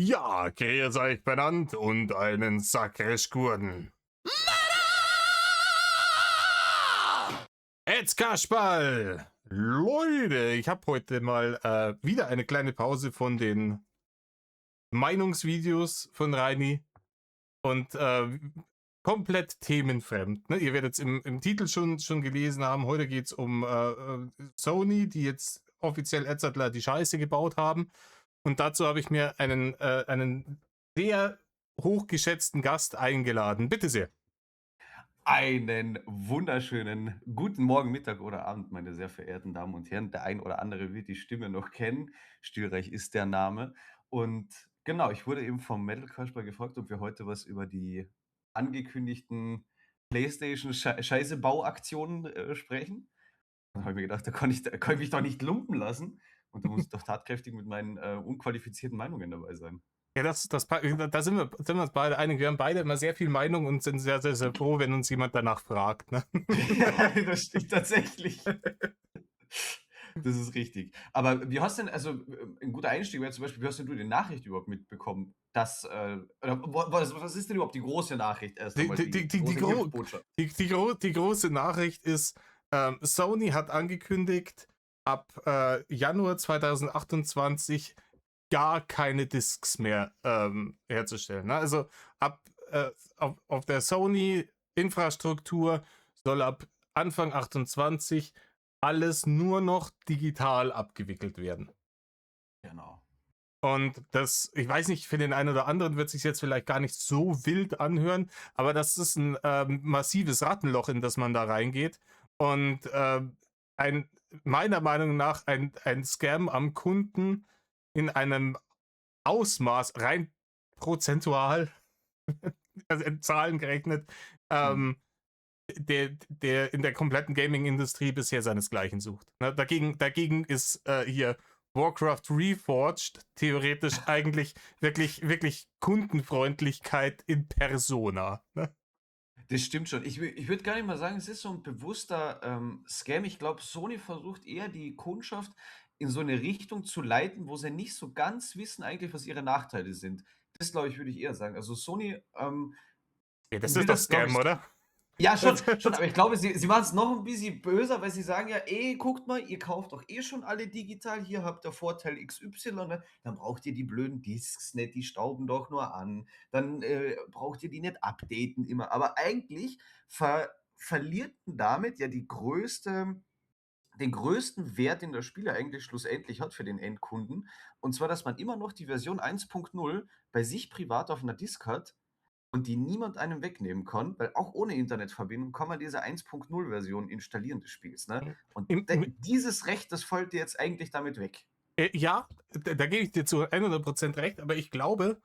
Ja, grüß euch benannt und einen Sakrischgurden. Jetzt Kasperl! Leute, ich habe heute mal wieder eine kleine Pause von den Meinungsvideos von Reini und komplett themenfremd. Ne? Ihr werdet es im Titel schon gelesen haben. Heute geht es um Sony, die jetzt offiziell Edzardler die Scheiße gebaut haben. Und dazu habe ich mir einen sehr hochgeschätzten Gast eingeladen. Bitte sehr. Einen wunderschönen guten Morgen, Mittag oder Abend, meine sehr verehrten Damen und Herren. Der ein oder andere wird die Stimme noch kennen. Stilreich ist der Name. Und genau, ich wurde eben vom Metal Kasper gefragt, ob wir heute was über die angekündigten PlayStation Scheiße Bauaktionen sprechen. Dann habe ich mir gedacht, da kann ich mich doch nicht lumpen lassen. Und da muss ich doch tatkräftig mit meinen unqualifizierten Meinungen dabei sein. Ja, da sind wir uns beide einig. Wir haben beide immer sehr viel Meinung und sind sehr, sehr, sehr froh, wenn uns jemand danach fragt. Ne? Das stimmt tatsächlich. Das ist richtig. Aber wie hast denn, also ein guter Einstieg wäre zum Beispiel, wie hast denn du die Nachricht überhaupt mitbekommen, dass, oder was ist denn überhaupt die große Nachricht erst Die, einmal, die, die, die die, die, große gro Hilfsbotschaft? die große Nachricht ist, Sony hat angekündigt, ab Januar 2028 gar keine Discs mehr herzustellen. Ne? Also auf der Sony-Infrastruktur soll ab Anfang 28 alles nur noch digital abgewickelt werden. Genau. Und das, ich weiß nicht, für den einen oder anderen wird sich jetzt vielleicht gar nicht so wild anhören, aber das ist ein massives Rattenloch, in das man da reingeht. Und ein, meiner Meinung nach ein Scam am Kunden in einem Ausmaß, rein prozentual, also in Zahlen gerechnet, Mhm. ähm, der in der kompletten Gaming-Industrie bisher seinesgleichen sucht. Ne? Dagegen ist hier Warcraft Reforged theoretisch eigentlich wirklich Kundenfreundlichkeit in Persona. Ne? Das stimmt schon. Ich würde gar nicht mal sagen, es ist so ein bewusster Scam. Ich glaube, Sony versucht eher die Kundschaft in so eine Richtung zu leiten, wo sie nicht so ganz wissen eigentlich, was ihre Nachteile sind. Das, glaube ich, würde ich eher sagen. Also Sony Ja, das will ist doch das, glaube Scam, ich, oder? ja, schon, aber ich glaube, sie machen es noch ein bisschen böser, weil sie sagen ja: guckt mal, ihr kauft doch schon alle digital, hier habt ihr Vorteil XY, ne? Dann braucht ihr die blöden Discs nicht, die stauben doch nur an. Dann, braucht ihr die nicht updaten immer.“ Aber eigentlich verliert man damit ja den größten Wert, den das Spiel ja eigentlich schlussendlich hat für den Endkunden. Und zwar, dass man immer noch die Version 1.0 bei sich privat auf einer Disk hat und die niemand einem wegnehmen kann, weil auch ohne Internetverbindung kann man diese 1.0-Version installieren des Spiels, ne? Und Im, im, dieses Recht, das fällt dir jetzt eigentlich damit weg. ja, da gebe ich dir zu 100% recht, aber ich glaube,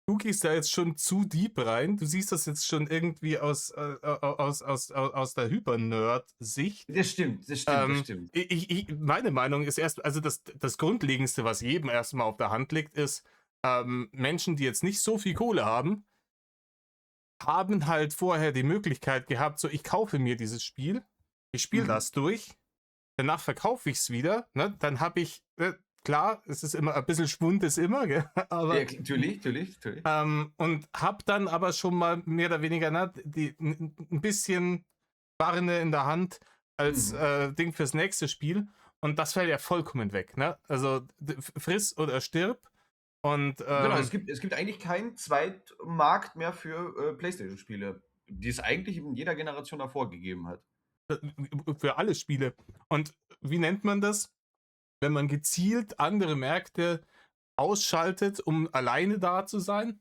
du gehst da jetzt schon zu deep rein. Du siehst das jetzt schon irgendwie aus der Hyper-Nerd-Sicht. Das stimmt, das stimmt, das stimmt. Meine Meinung ist erst, also das Grundlegendste, was jedem erstmal auf der Hand liegt, ist, Menschen, die jetzt nicht so viel Kohle haben, haben halt vorher die Möglichkeit gehabt, so ich kaufe mir dieses Spiel, ich spiele Mhm. das durch, danach verkaufe ich es wieder, ne? Dann habe ich, klar, es ist immer, ein bisschen Schwund ist immer, gell? Ja, Aber natürlich, natürlich, natürlich. und habe dann aber schon mal mehr oder weniger ein bisschen Barne in der Hand als Mhm. Ding fürs nächste Spiel. Und das fällt ja vollkommen weg. Ne? Also friss oder stirb. Und Genau, es gibt eigentlich keinen Zweitmarkt mehr für, PlayStation-Spiele, die es eigentlich in jeder Generation davor gegeben hat. für alle Spiele. Und wie nennt man das? Wenn man gezielt andere Märkte ausschaltet, um alleine da zu sein?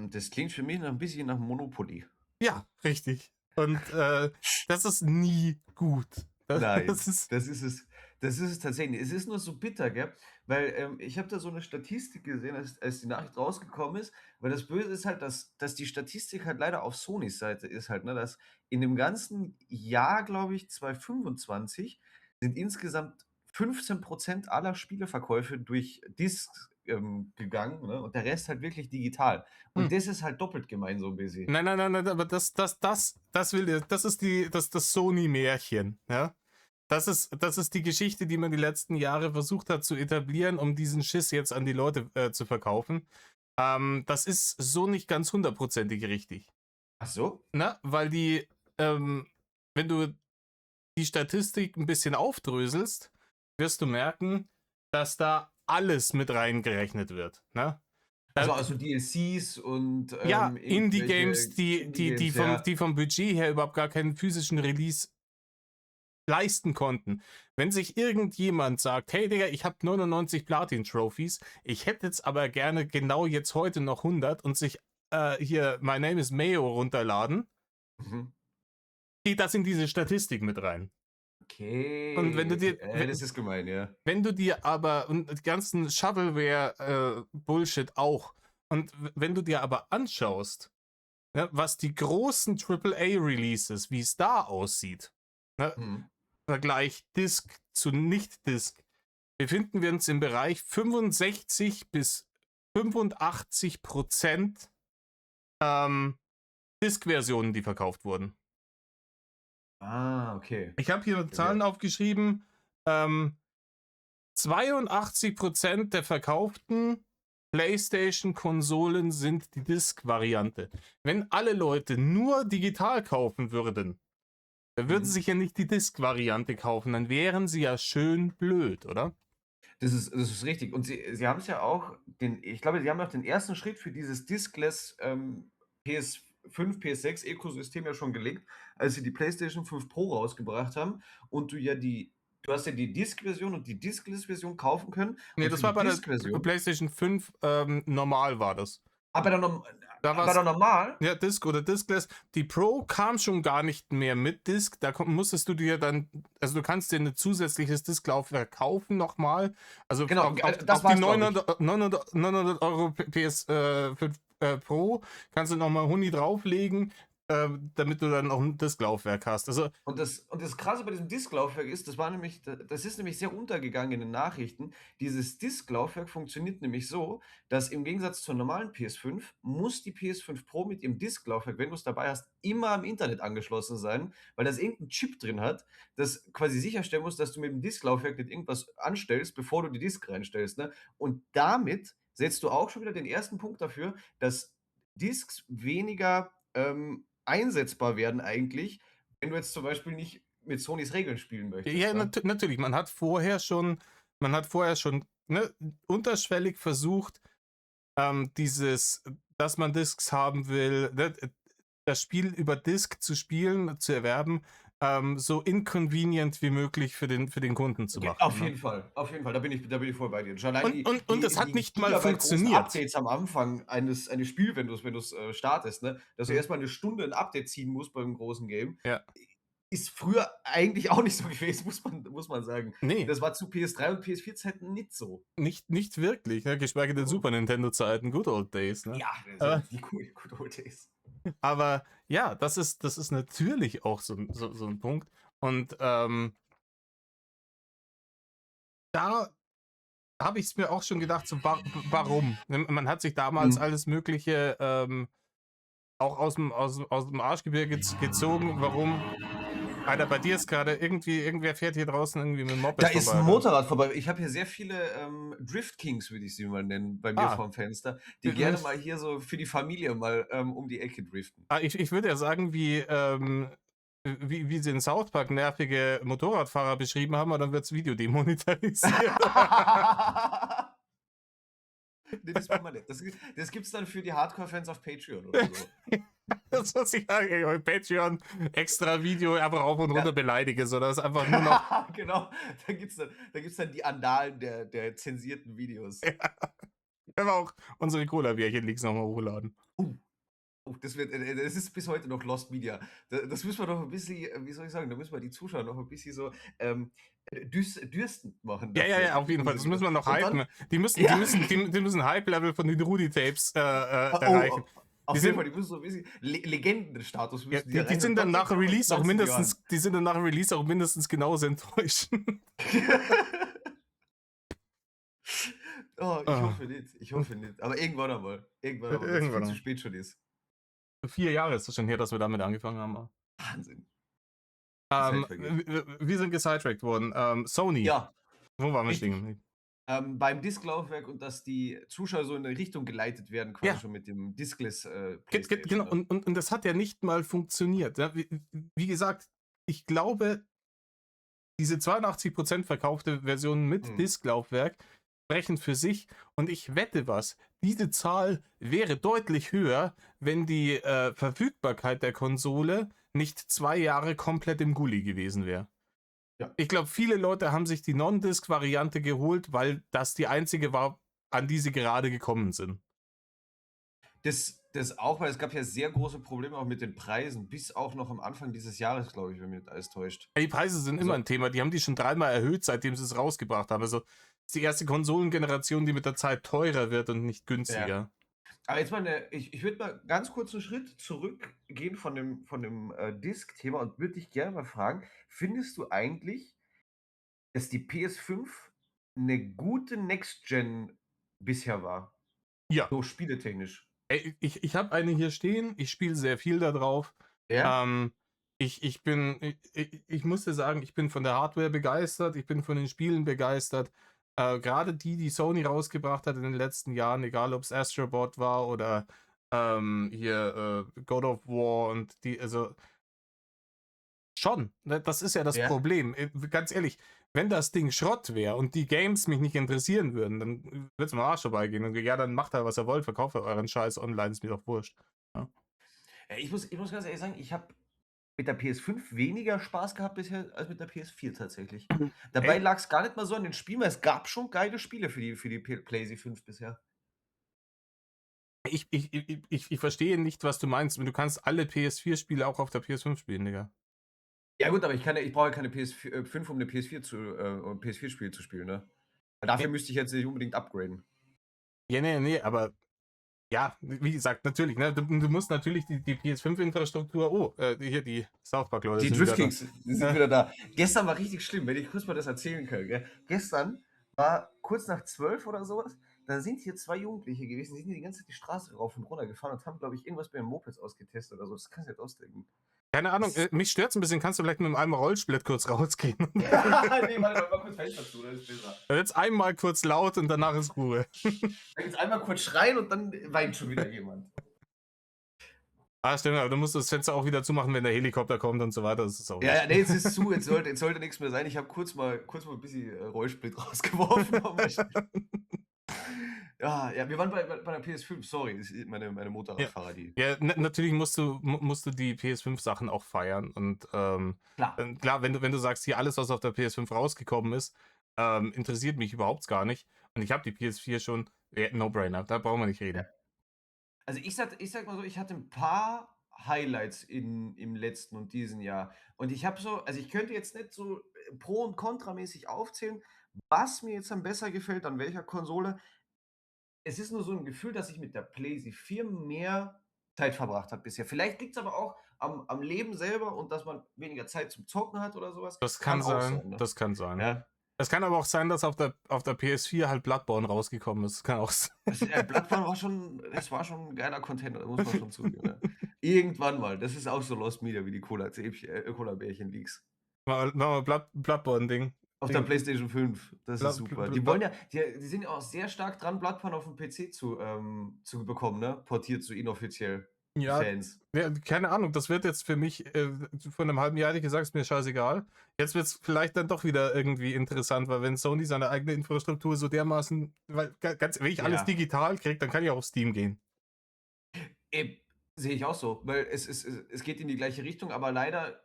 Das klingt für mich noch ein bisschen nach Monopoly. Ja, richtig. Und das ist nie gut. Das Nein, ist. das ist es tatsächlich. Es ist nur so bitter, gell? Weil, ich habe da so eine Statistik gesehen, als die Nachricht rausgekommen ist, weil das Böse ist halt, dass die Statistik halt leider auf Sonys Seite ist halt, ne, dass in dem ganzen Jahr, glaube ich, 2025 sind insgesamt 15% aller Spieleverkäufe durch Discs, gegangen, ne, und der Rest halt wirklich digital. Hm. Und das ist halt doppelt gemein so ein bisschen. Nein, aber das ist das Sony-Märchen, ja. das ist die Geschichte, die man die letzten Jahre versucht hat zu etablieren, um diesen Schiss jetzt an die Leute, zu verkaufen. Das ist so nicht ganz hundertprozentig richtig, Ach so? ne? Weil ähm wenn du die Statistik ein bisschen aufdröselst, wirst du merken, dass da alles mit reingerechnet wird, ne? Also Da also DLCs und, Ja, Indie-Games, irgendwelche die Indie-Games, ja. vom Budget her überhaupt gar keinen physischen Release leisten konnten. Wenn sich irgendjemand sagt: „Hey Digga, ich habe 99 Platin-Trophies, ich hätte jetzt aber gerne genau jetzt heute noch 100“ und sich, hier „My Name is Mayo“ runterladen, Mhm. geht das in diese Statistik mit rein. Und wenn Okay, du okay. dir we Das ist gemein, ja. wenn du dir aber und die ganzen Shovelware, Bullshit auch. Und wenn du dir aber anschaust, ne, was die großen AAA-Releases, wie es da aussieht, ne, Mhm. Vergleich Disk zu Nicht-Disk, befinden wir uns im Bereich 65 bis 85% ähm, Disk-Versionen, die verkauft wurden. Ah, okay. Ich habe hier Okay, okay. Zahlen aufgeschrieben. Ähm, 82% der verkauften PlayStation-Konsolen sind die Disk-Variante. Wenn alle Leute nur digital kaufen würden, dann würden sie Mhm. sich ja nicht die Disk-Variante kaufen, dann wären sie ja schön blöd, oder? Das ist richtig. Und sie haben's ja auch ich glaube, sie haben auch den ersten Schritt für dieses Diskless, PS5, PS6 Ökosystem ja schon gelegt, als sie die PlayStation 5 Pro rausgebracht haben und du hast ja die Disk-Version und die Diskless-Version kaufen können Ne, und das für war die bei der Disk-Version PlayStation 5, normal war das. bei der Da bei der war's normal? ja, Disc oder Discless. Die Pro kam schon gar nicht mehr mit Disc. Da musstest du dir dann, also du kannst dir ein zusätzliches Disklaufwerk kaufen nochmal. Also Genau, das auf die war's, glaube ich. 900 € PS5 Pro kannst du nochmal Huni drauflegen, damit du dann auch ein Disklaufwerk hast. Also, Und das Krasse bei diesem Disklaufwerk ist, das ist nämlich sehr untergegangen in den Nachrichten. Dieses Disklaufwerk funktioniert nämlich so, dass im Gegensatz zur normalen PS5 muss die PS5 Pro mit ihrem Disklaufwerk, wenn du es dabei hast, immer am Internet angeschlossen sein, weil das irgend 'n Chip drin hat, das quasi sicherstellen muss, dass du mit dem Disklaufwerk nicht irgendwas anstellst, bevor du die Disk reinstellst, ne? Und damit setzt du auch schon wieder den ersten Punkt dafür, dass Disks weniger, einsetzbar werden eigentlich, wenn du jetzt zum Beispiel nicht mit Sonys Regeln spielen möchtest, ja, ne? natürlich, man hat vorher schon, ne, unterschwellig versucht, dass man Discs haben will, ne, das Spiel über Disk zu spielen, zu erwerben, so inconvenient wie möglich für den Kunden zu machen, Auf ne? jeden Fall, auf jeden Fall. Da bin ich voll bei dir. Schon allein Und es hat die nicht mal gigabyte-großen funktioniert. Updates am Anfang eines Spiels, wenn du's startest, ne, dass du Mhm. erst mal 'ne Stunde 'n Update ziehen musst beim großen Game, Ja. ist früher eigentlich auch nicht so gewesen, muss man sagen. Ne, Das war zu PS3 und PS4 Zeiten nicht so. nicht wirklich, ne, geschweige denn Mhm. Super Nintendo-Zeiten, Good Old Days, ne? Ja, das Äh, sind die good old days. aber ja, das ist natürlich auch so 'n Punkt. Und, da habe ich es mir auch schon gedacht, so warum? Man hat sich damals Mhm. alles Mögliche auch aus dem Arschgebirge gezogen. Warum? Alter, bei dir ist gerade irgendwer fährt hier draußen irgendwie mit dem Da Moped ist 'n vorbei, oder? Motorrad vorbei. Ich habe hier sehr viele, Drift Kings, würde ich sie mal nennen, bei mir Ah, vorm Fenster, die äh, gerne mal hier so für die Familie mal, um die Ecke driften. ich würde ja sagen, wie sie in South Park nervige Motorradfahrer beschrieben haben, aber dann wirds Video demonetarisiert. Ne, das will man nicht. Das gibt's dann für die Hardcore-Fans auf Patreon oder so. Das muss ich sagen, bei Patreon extra Video einfach rauf und Ja. runter beleidige, so das ist einfach nur noch Genau, da gibt's dann die Annalen der zensierten Videos. können wir auch unsere Cola-Bierchen-Leaks noch mal hochladen. Oh, oh, das ist bis heute noch Lost Media. Das müssen wir noch 'n bisschen, wie soll ich sagen, da müssen wir die Zuschauer noch 'n bisschen so, dürstend machen Ja, ja, dafür, ja, auf für jeden Fall. diese Das müssen Videos. wir noch Und dann hypen. Die müssen die ja. müssen die müssen Hype-Level von den Rudy-Tapes, erreichen. Oh, Die auf jeden Fall, sind die müssen so 'n bisschen Legendenstatus ja, müssen die die erreichen sind und dann dann nach geht's noch ins knallste Johann. Die sind dann nach Release auch mindestens genauso enttäuschend. Oh, ich Ah, hoffe nicht, ich hoffe nicht. Aber irgendwann einmal, wenn's viel irgendwann zu noch. spät schon ist. 4 Jahre ist es schon her, dass wir damit angefangen haben. Wahnsinn. Die Zeit vergeht. Wir sind gesidetrackt worden. Sony, Ja, wo waren wir richtig. stehen? Beim Disklaufwerk und dass die Zuschauer so in 'ne Richtung geleitet werden, quasi Ja, schon mit dem Diskless, genau. PlayStation, ne? Und das hat ja nicht mal funktioniert. Ja, wie gesagt, ich glaube, diese 82% verkaufte Version mit Mhm. Disklaufwerk sprechen für sich. Und ich wette was, diese Zahl wäre deutlich höher, wenn die Verfügbarkeit der Konsole nicht 2 Jahre komplett im Gully gewesen wäre. Ja. Ich glaube, viele Leute haben sich die Non-Disc-Variante geholt, weil das die einzige war, an die sie gerade gekommen sind. Das auch, weil es gab ja sehr große Probleme auch mit den Preisen, bis auch noch am Anfang dieses Jahres, glaube ich, wenn mich nicht alles täuscht. Ja, die Preise sind immer Also, ein Thema. Die haben die schon dreimal erhöht, seitdem sie es rausgebracht haben. Also, es ist die erste Konsolengeneration, die mit der Zeit teurer wird und nicht ja. günstiger. Aber jetzt mal 'ne ich würde mal ganz kurz 'n Schritt zurückgehen von dem Disk-Thema und würde dich gerne mal fragen: Findest du eigentlich, dass die PS5 'ne gute Next Gen bisher war, Ja. so spieletechnisch? Ey, ich habe eine hier stehen, ich spiele sehr viel da drauf. Ja? Ähm, ich muss dir sagen, ich bin von der Hardware begeistert, ich bin von den Spielen begeistert. Grade die Sony rausgebracht hat in den letzten Jahren, egal ob's Astro Bot war oder, hier, God of War und die also schon, ne? Das ist ja das Ja? Problem. Ganz ehrlich, wenn das Ding Schrott wäre und die Games mich nicht interessieren würden, dann würde es mir am Arsch vorbeigehen und ja, dann macht halt, was ihr wollt, verkauft halt euren Scheiß online, ist mir doch wurscht. Ja. Ich muss ganz ehrlich sagen, ich habe mit der PS5 weniger Spaß gehabt bisher als mit der PS4 tatsächlich. Dabei Ey, lag's gar nicht mal so an den Spielen, weil es gab schon geile Spiele für die PlayStation 5 bisher. ich verstehe nicht, was du meinst. Du kannst alle PS4-Spiele auch auf der PS5 spielen, Digga. Ja gut, aber ich brauche ja keine PS5, um 'ne PS4 um PS4-Spiele zu spielen, ne? Weil Ja, dafür müsste ich jetzt nicht unbedingt upgraden. ja, ne, aber ja, wie gesagt, natürlich, ne? Du musst natürlich die PS5-Infrastruktur. Oh, hier die South Park-Leute Die sind Drift wieder da. Kings, die sind Äh, wieder da. Gestern war richtig schlimm, wenn ich kurz mal das erzählen kann, gell? Gestern war kurz nach 12 oder so was, da sind hier 2 Jugendliche gewesen, die sind hier die ganze Zeit die Straße rauf und runter gefahren und haben, glaube ich, irgendwas bei den Mopeds ausgetestet oder so. Das kannst du dir nicht ausdenken. Keine Ahnung, Das mich stört's ein bisschen. Kannst du vielleicht mit einem Rollsplit kurz rausgehen? Ne, warte mal kurz Fenster zu, das ist besser. Jetzt einmal kurz laut und danach ist Ruhe. Dann jetzt einmal kurz schreien und dann weint schon wieder jemand. Ah, stimmt, aber du musst das Fenster auch wieder zumachen, wenn der Helikopter kommt und so weiter. Das ist auch Ja, ja, nicht. ne, jetzt ist zu, jetzt sollte nix mehr sein. Ich habe kurz mal 'n bisschen, Rollsplit rausgeworfen. Ja, wir waren bei der PS5, sorry, das ist meine Ja, Motorradfahrer, die ja natürlich musst du die PS5-Sachen auch feiern. Und klar. klar, wenn du sagst, hier alles, was auf der PS5 rausgekommen ist, interessiert mich überhaupt gar nicht. Und ich habe die PS4 schon. Ja, No-Brainer, da brauchen wir nicht Ja. reden. Also, ich sage mal so, ich hatte 'n paar Highlights im letzten und diesen Jahr. Und ich habe so, also, ich könnte jetzt nicht so, pro und kontramäßig aufzählen, was mir jetzt am besser gefällt, an welcher Konsole. Es ist nur so 'n Gefühl, dass ich mit der PlayStation 4 mehr Zeit verbracht habe bisher. Vielleicht liegt's aber auch am Leben selber und dass man weniger Zeit zum Zocken hat oder so was. Das Kann kann auch sein, sein, ne? das kann sein. Ja. Es kann aber auch sein, dass auf der PS4 halt Bloodborne rausgekommen ist. Kann auch sein. Bloodborne war schon 'n geiler Content, da muss man schon zugeben, ja. Irgendwann mal. Das ist auch so Lost Media wie die Cola-Bärchen-Leaks. Machen wir Bloodborne-Ding. Auf der PlayStation 5, das ist Blood, super. Blood, Die Blood, wollen ja die sind ja auch sehr stark dran, Bloodborne aufm PC zu bekommen, ne? Portiert so inoffiziell, die ja, Fans. ja, keine Ahnung, das wird jetzt für mich, vor einem halben Jahr hätte ich gesagt, ist mir scheißegal. Jetzt wird es vielleicht dann doch wieder irgendwie interessant, weil wenn Sony seine eigene Infrastruktur so dermaßen, weil ganz, wenn ich alles Ja. digital kriege, dann kann ich auch auf Steam gehen. Sehe ich auch so, weil es geht in die gleiche Richtung, aber leider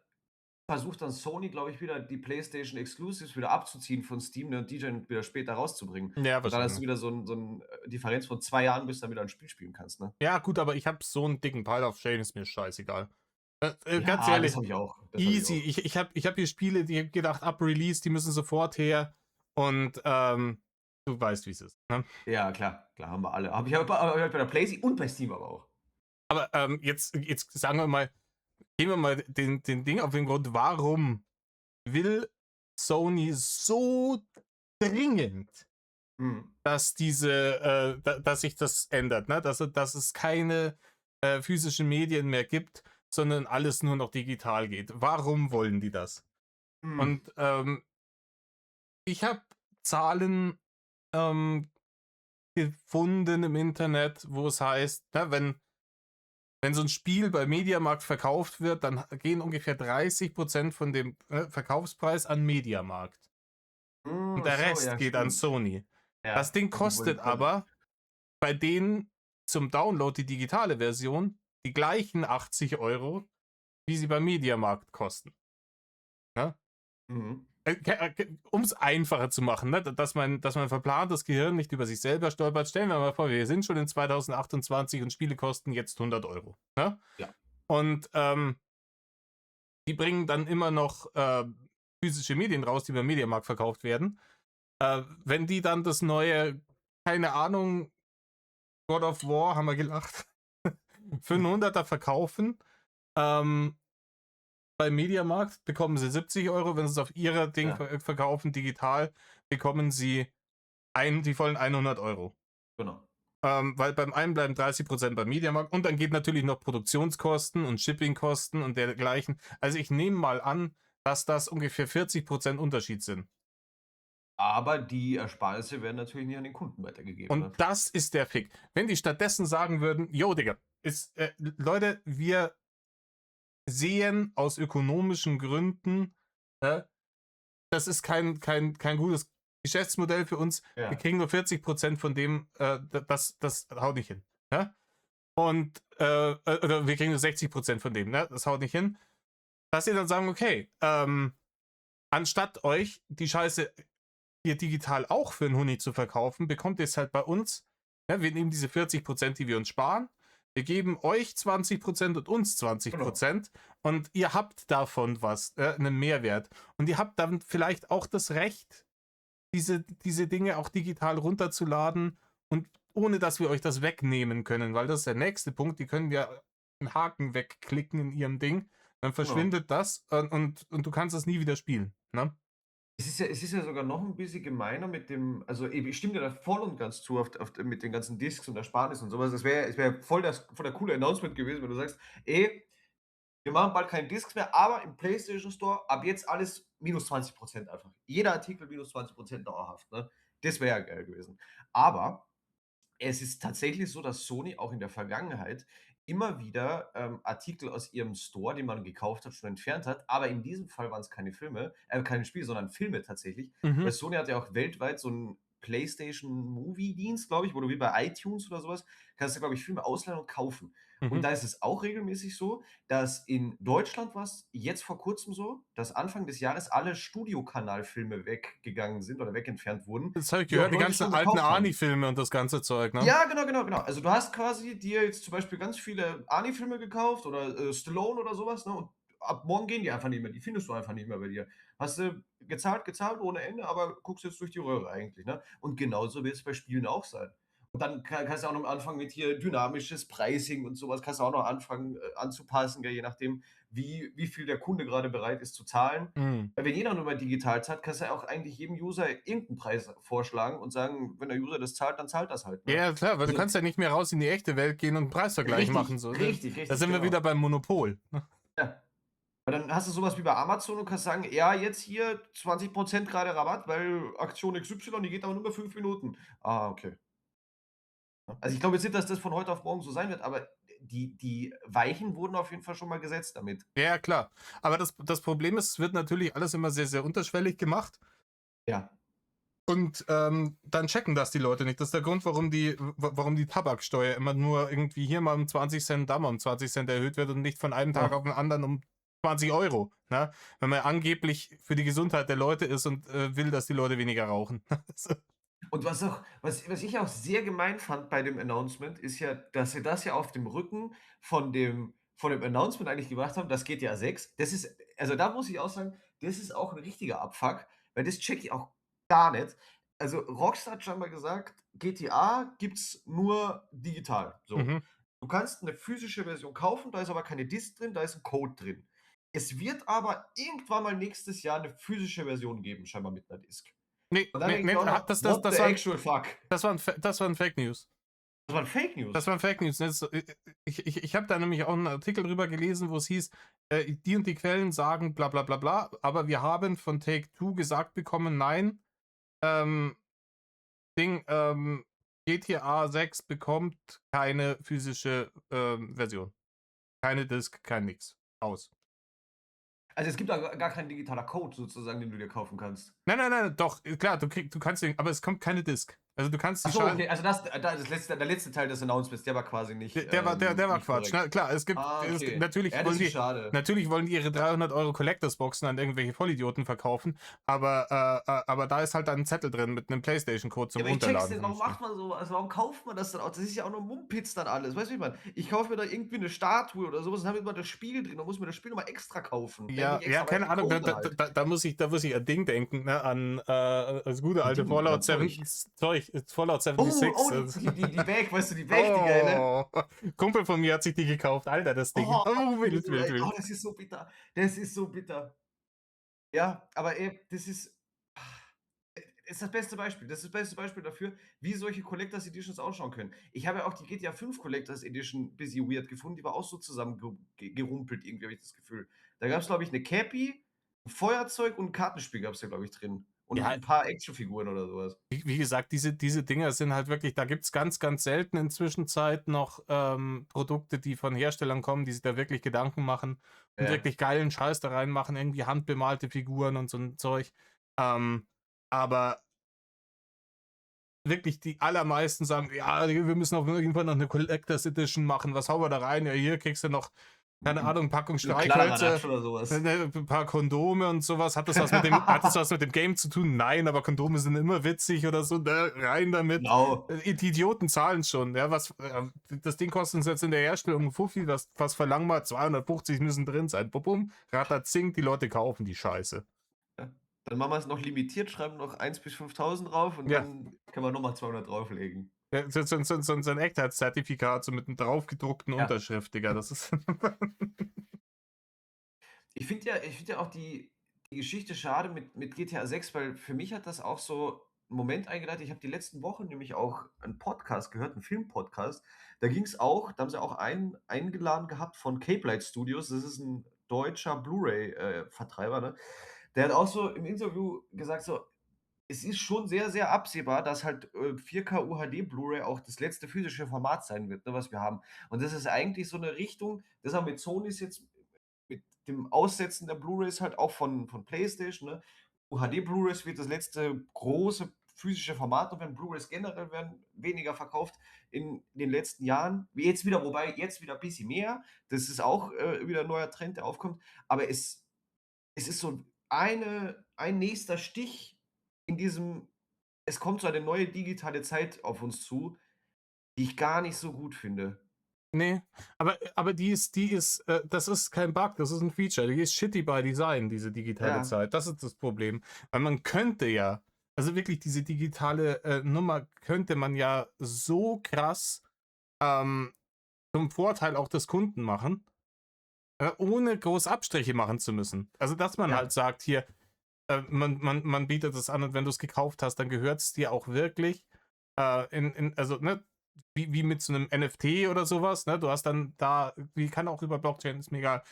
versucht dann Sony, glaube ich, wieder die PlayStation Exclusives wieder abzuziehen von Steam, ne, und die dann wieder später rauszubringen. Ja, Und dann hast du wahrscheinlich. wieder so 'n Differenz von 2 Jahren, bis du dann wieder 'n Spiel spielen kannst, ne? Ja, gut, aber ich habe so einen dicken Pile of Shame, ist mir scheißegal. Ganz Ja, das ehrlich, habe ich auch. Das habe ich easy. auch. Ich hab hier Spiele, die hab gedacht, ab Release, die müssen sofort her. Und du weißt, wie es ist. Ne? Ja, klar, klar, haben wir alle. Habe ich bei der PlayStation und bei Steam aber auch. Aber jetzt sagen wir mal, gehen wir mal den Ding auf den Grund, warum will Sony so dringend, Mhm. dass dass sich das ändert, ne? Dass es keine physischen Medien mehr gibt. sondern alles nur noch digital geht. Warum wollen die das? Hm. Und ich habe Zahlen ähm, gefunden im Internet, wo es heißt, ne, wenn so ein Spiel bei Mediamarkt verkauft wird, dann gehen ungefähr 30% von dem Verkaufspreis an Mediamarkt. Und Hm, der so, Rest ja, geht an stimmt. Sony. Das Ja, Ding und die kostet wollen dann aber bei denen zum Download die digitale Version die gleichen 80 €, wie sie beim Mediamarkt kosten. Ne? mhm. Um es einfacher zu machen, ne? Dass mein verplantes Gehirn nicht über sich selber stolpert. Stellen wir mal vor, wir sind schon in 2028 und Spiele kosten jetzt 100 €. Ne? Ja. Und die bringen dann immer noch physische Medien raus, die beim Mediamarkt verkauft werden. Wenn die dann das neue, keine Ahnung, God of War, haben wir gelacht, für einen 100er verkaufen, ähm, beim Mediamarkt bekommen sie 70 €. Wenn sie es auf ihrer Ding Ja, verkaufen, digital, bekommen sie die vollen 100 €. genau. Weil beim einen bleiben 30% beim Mediamarkt und dann geht natürlich noch Produktionskosten und Shippingkosten und dergleichen. Also ich nehme mal an, dass das ungefähr 40% Unterschied sind. Aber die Ersparnisse werden natürlich nicht an den Kunden weitergegeben, Und ne? das ist der Fick. Wenn die stattdessen sagen würden, yo, Digga, Leute, wir sehen aus ökonomischen Gründen, äh, das ist kein gutes Geschäftsmodell für uns. Wir Ja, kriegen nur 40% von dem, das haut nicht hin. Ja? Und, oder wir kriegen nur 60% von dem, ne? Das haut nicht hin. Dass sie dann sagen, okay, anstatt euch die Scheiße hier digital auch für einen Huni zu verkaufen, bekommt ihr es halt bei uns. Ne? Wir nehmen diese 40%, die wir uns sparen. Wir geben euch 20% und uns genau. 20% und ihr habt davon was, einen Mehrwert. Und ihr habt dann vielleicht auch das Recht, diese Dinge auch digital runterzuladen und ohne dass wir euch das wegnehmen können, weil das ist der nächste Punkt. Die können ja einen Haken wegklicken in ihrem Ding, dann Genau. verschwindet das und du kannst es nie wieder spielen. Ne? Es ist ja sogar noch ein bisschen gemeiner mit dem, also, ich stimme dir da voll und ganz zu mit den ganzen Discs und Ersparnis und sowas. Es wäre voll der coole Announcement gewesen, wenn du sagst: „Ey, wir machen bald keine Discs mehr, aber im PlayStation Store ab jetzt alles minus 20% einfach. Jeder Artikel minus 20% dauerhaft", ne? Das wäre ja geil gewesen. Aber es ist tatsächlich so, dass Sony auch in der Vergangenheit immer wieder, Artikel aus ihrem Store, den man gekauft hat, schon entfernt hat. Aber in diesem Fall waren es keine Filme keine Spiele, sondern Filme tatsächlich. Mhm. Weil Sony hat ja auch weltweit so 'n PlayStation-Movie-Dienst, glaube ich, wo du wie bei iTunes oder sowas kannst du, glaube ich, Filme ausleihen und kaufen. Und Mhm. da ist es auch regelmäßig so, dass in Deutschland war's jetzt vor Kurzem so, dass Anfang des Jahres alle Studiokanalfilme weggegangen sind oder wegentfernt wurden, Das habe ich die auch gehört, die Leute ganzen schon alten gekauft haben. Arnie-Filme und das ganze Zeug, ne? Ja, genau, genau, genau. Also, du hast quasi dir jetzt zum Beispiel ganz viele Arnie-Filme gekauft oder, Stallone oder sowas, ne, und ab morgen gehen die einfach nicht mehr. Die findest du einfach nicht mehr bei dir. Hast du gezahlt ohne Ende, aber guckst jetzt durch die Röhre eigentlich, ne? Und genauso wird es bei Spielen auch sein. Und dann kannst du auch noch anfangen mit hier dynamisches Pricing und sowas kannst du auch noch anfangen, anzupassen, gell, je nachdem, wie viel der Kunde gerade bereit ist zu zahlen. Mhm. Weil wenn jeder nur mal digital zahlt, kannst du ja auch eigentlich jedem User irgendeinen Preis vorschlagen und sagen, wenn der User das zahlt, dann zahlt das halt, ne? Ja, klar, weil du Also kannst ja nicht mehr raus in die echte Welt gehen und einen Preisvergleich machen. richtig, So. richtig, Da richtig, sind wir wieder genau. beim Monopol. Ne? Ja. Und dann hast du so was wie bei Amazon und kannst sagen: „Ja, jetzt hier 20% grade Rabatt, weil Aktion XY, die geht aber nur über 5 Minuten." Ah, okay. Also, ich glaube jetzt nicht, dass das von heute auf morgen so sein wird, aber die Weichen wurden auf jeden Fall schon mal gesetzt damit. Ja, klar. Aber das Problem ist, es wird natürlich alles immer sehr, sehr unterschwellig gemacht. Ja, Und dann checken das die Leute nicht. Das ist der Grund, warum die Tabaksteuer immer nur irgendwie hier mal um 20 Cent, da mal um 20 Cent erhöht wird und nicht von einem Tag genau. auf den anderen um 20 €. Ne? Wenn man angeblich für die Gesundheit der Leute ist und will, dass die Leute weniger rauchen. So. Und was ich auch sehr gemein fand bei dem Announcement, ist ja, dass sie das ja auf dem Rücken von dem Announcement eigentlich gemacht haben, das GTA 6. Das ist, also, da muss ich auch sagen, das ist auch 'n richtiger Abfuck, weil das checke ich auch gar nicht. Also, Rockstar hat scheinbar gesagt, GTA gibt's nur digital, so. Mhm. Du kannst 'ne physische Version kaufen, da ist aber keine Disk drin, da ist 'n Code drin. Es wird aber irgendwann mal nächstes Jahr 'ne physische Version geben, scheinbar mit 'ner Disk. Nee, Und dann nee, denke ich nee, mir auch noch: das, das, „What the das, waren, actual fuck?" das, waren, das waren Fake News. Das waren Fake Das News. waren Fake News, ne? Ich habe da nämlich auch einen Artikel drüber gelesen, wo es hieß, die und die Quellen sagen bla bla bla bla, aber wir haben von Take-Two gesagt bekommen: „Nein, ähm, Ding, GTA 6 bekommt keine physische, Version. Keine Disk, kein nix. Aus.“ Also, es gibt da gar kein digitaler Code sozusagen, den du dir kaufen kannst? Nein, nein, nein, doch, klar, du kannst den, aber es kommt keine Disk. Also, du kannst Ach die so, schal okay, also der letzte Teil des Announcements, der war quasi nicht, der war nicht Quatsch. korrekt. Na klar, Ah, okay. natürlich Ja, wollen das ist die schade. ihre 300 € Collectors-Boxen an irgendwelche Vollidioten verkaufen, aber da ist halt dann 'n Zettel drin mit 'nem PlayStation-Code Ja, zum aber ich check's Runterladen nicht, von dem warum Spiel. macht man so was? Warum kauft man das dann auch? Das ist ja auch nur Mumpitz dann alles. Weißt du, wie ich meine? Ich kaufe mir da irgendwie 'ne Statue oder so was, dann habe ich immer das Spiel drin, dann muss ich mir das Spiel noch mal extra kaufen. Ja, Nicht ja, extra, aber keine den Ahnung, da Code da halt. da da da muss ich an Ding denken, ne, an, das gute An alte Ding oder Fallout Zeug. 7 Zeug, Fallout Oh, 76. oh, die Bag, weißt du, die Bag, die geile. Oh, Kumpel von mir hat sich die gekauft. Alter, das Ding. Oh, Oh, wild, wild, ey, oh, wild. das ist so bitter. Das ist so bitter. Ja, aber ey, das ist das beste Beispiel. Das ist das beste Beispiel dafür, wie solche Collectors Editions ausschauen können. Ich habe ja auch die GTA 5 Collectors Edition bisschen weird gefunden, die war auch so zusammen gerumpelt irgendwie, habe ich das Gefühl. Da gab's, glaube ich, 'ne Cappy, 'n Feuerzeug und 'n Kartenspiel gab's da, glaube ich, drin. Und Ja, 'n paar Actionfiguren oder so was. wie gesagt, diese Dinger sind halt wirklich, da gibt's ganz, ganz selten inzwischen Zeit noch, Produkte, die von Herstellern kommen, die sich da wirklich Gedanken machen und Ja. wirklich geilen Scheiß da reinmachen, irgendwie handbemalte Figuren und so 'n Zeug. Ähm, aber wirklich die allermeisten sagen: „Ja, wir müssen auf jeden Fall noch 'ne Collectors Edition machen. Was hauen wir da rein? Ja, hier kriegst du noch, keine 'N Ahnung, Packung 'n Kladderadatsch Streichhölzer, oder so was. 'n paar Kondome und so was. Hat das was mit dem Game zu tun? Nein, aber Kondome sind immer witzig oder so, ne? Rein damit. Genau. Die Idioten zahlen schon, ja, das Ding kostet uns jetzt in der Herstellung 'n Fuffi, was verlangen wir? 250 müssen drin sein. Bum bum, Ratatzink, die Leute kaufen die Scheiße. Ja. Dann machen wir's noch limitiert, schreiben noch 1 bis 5.000 drauf und Ja. dann können wir noch mal 200 drauflegen. Ja, so 'n Echtheitszertifikat, so mit 'nem draufgedruckten Ja. Unterschrift, Digga, das ist Ich finde ja auch die Geschichte schade mit GTA 6, weil für mich hat das auch so 'n Moment eingeleitet. Ich habe die letzten Wochen nämlich auch 'n Podcast gehört, 'n Filmpodcast. Da ging's auch da haben sie auch einen eingeladen gehabt von Cape Light Studios. Das ist 'n deutscher Blu-ray, Vertreiber, ne? Der hat auch so im Interview gesagt so: „Es ist schon sehr, sehr absehbar, dass halt, 4K UHD Blu-ray auch das letzte physische Format sein wird, ne, was wir haben.“ Und das ist eigentlich so 'ne Richtung, das haben mit Sonys jetzt mit dem Aussetzen der Blu-rays halt auch von PlayStation, ne? UHD Blu-rays wird das letzte große physische Format und wenn Blu-rays generell werden weniger verkauft in den letzten Jahren. Wie jetzt wieder, wobei jetzt wieder bisschen mehr. Das ist auch, wieder 'n neuer Trend, der aufkommt. Aber es ist so ein nächster Stich in diesem es kommt so eine neue digitale Zeit auf uns zu, die ich gar nicht so gut finde. ne, aber das ist kein Bug, das ist 'n Feature. Die ist shitty by Design, diese digitale Ja, Zeit. Das ist das Problem. Weil man könnte ja, also wirklich diese digitale, Nummer könnte man ja so krass, ähm, zum Vorteil auch des Kunden machen, ohne groß Abstriche machen zu müssen. Also, dass man halt ja, sagt: „Hier, man bietet es an und wenn du es gekauft hast, dann gehört es dir auch wirklich, also, ne, wie mit so einem NFT oder sowas, ne? Du hast dann da, wie kann auch über Blockchain, ist mir egal,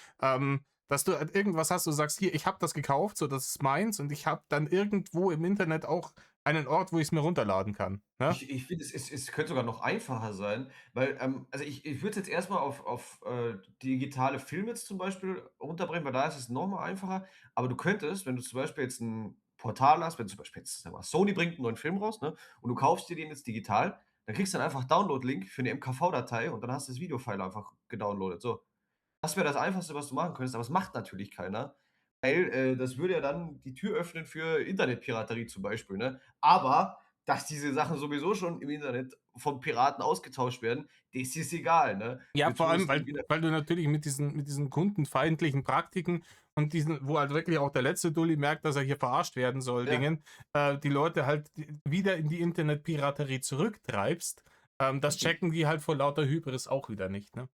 dass du halt irgendwas hast, du sagst: „Hier, ich habe das gekauft, so, das ist meins und ich habe dann irgendwo im Internet auch einen Ort, wo ich es mir runterladen kann“, ne? ich finde, es könnte sogar noch einfacher sein, weil, also, ich würde es jetzt erst mal auf, digitale Filme jetzt zum Beispiel runterbrechen, weil da ist es noch mal einfacher. Aber du könntest, wenn du zum Beispiel jetzt 'n Portal hast, wenn zum Beispiel jetzt, sagen wir mal, Sony bringt 'n neuen Film raus, ne, und du kaufst dir den jetzt digital, dann kriegst du dann einfach Download-Link für 'ne MKV-Datei und dann hast du das Videofile einfach gedownloadet, so. Das wäre das Einfachste, was du machen könntest, aber das macht natürlich keiner, weil, das würde ja dann die Tür öffnen für Internetpiraterie zum Beispiel, ne? Aber dass diese Sachen sowieso schon im Internet von Piraten ausgetauscht werden, das ist egal, ne? Ja, Wir vor tun es allem, dann wieder weil du natürlich mit diesen kundenfeindlichen Praktiken und diesen, wo halt wirklich auch der letzte Dulli merkt, dass er hier verarscht werden soll, ja, Dingen, die Leute halt wieder in die Internetpiraterie zurücktreibst, das richtig, checken die halt vor lauter Hybris auch wieder nicht, ne?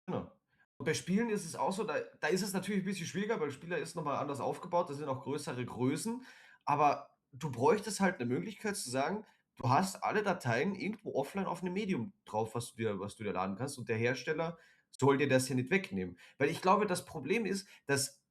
genau. Und bei Spielen ist es auch so, da ist es natürlich 'n bisschen schwieriger, weil Spieler ist noch mal anders aufgebaut, das sind auch größere Größen, aber du bräuchtest halt 'ne Möglichkeit zu sagen du hast alle Dateien irgendwo offline auf 'nem Medium drauf, was du dir laden kannst und der Hersteller soll dir das ja nicht wegnehmen. Weil ich glaube, das Problem ist, dass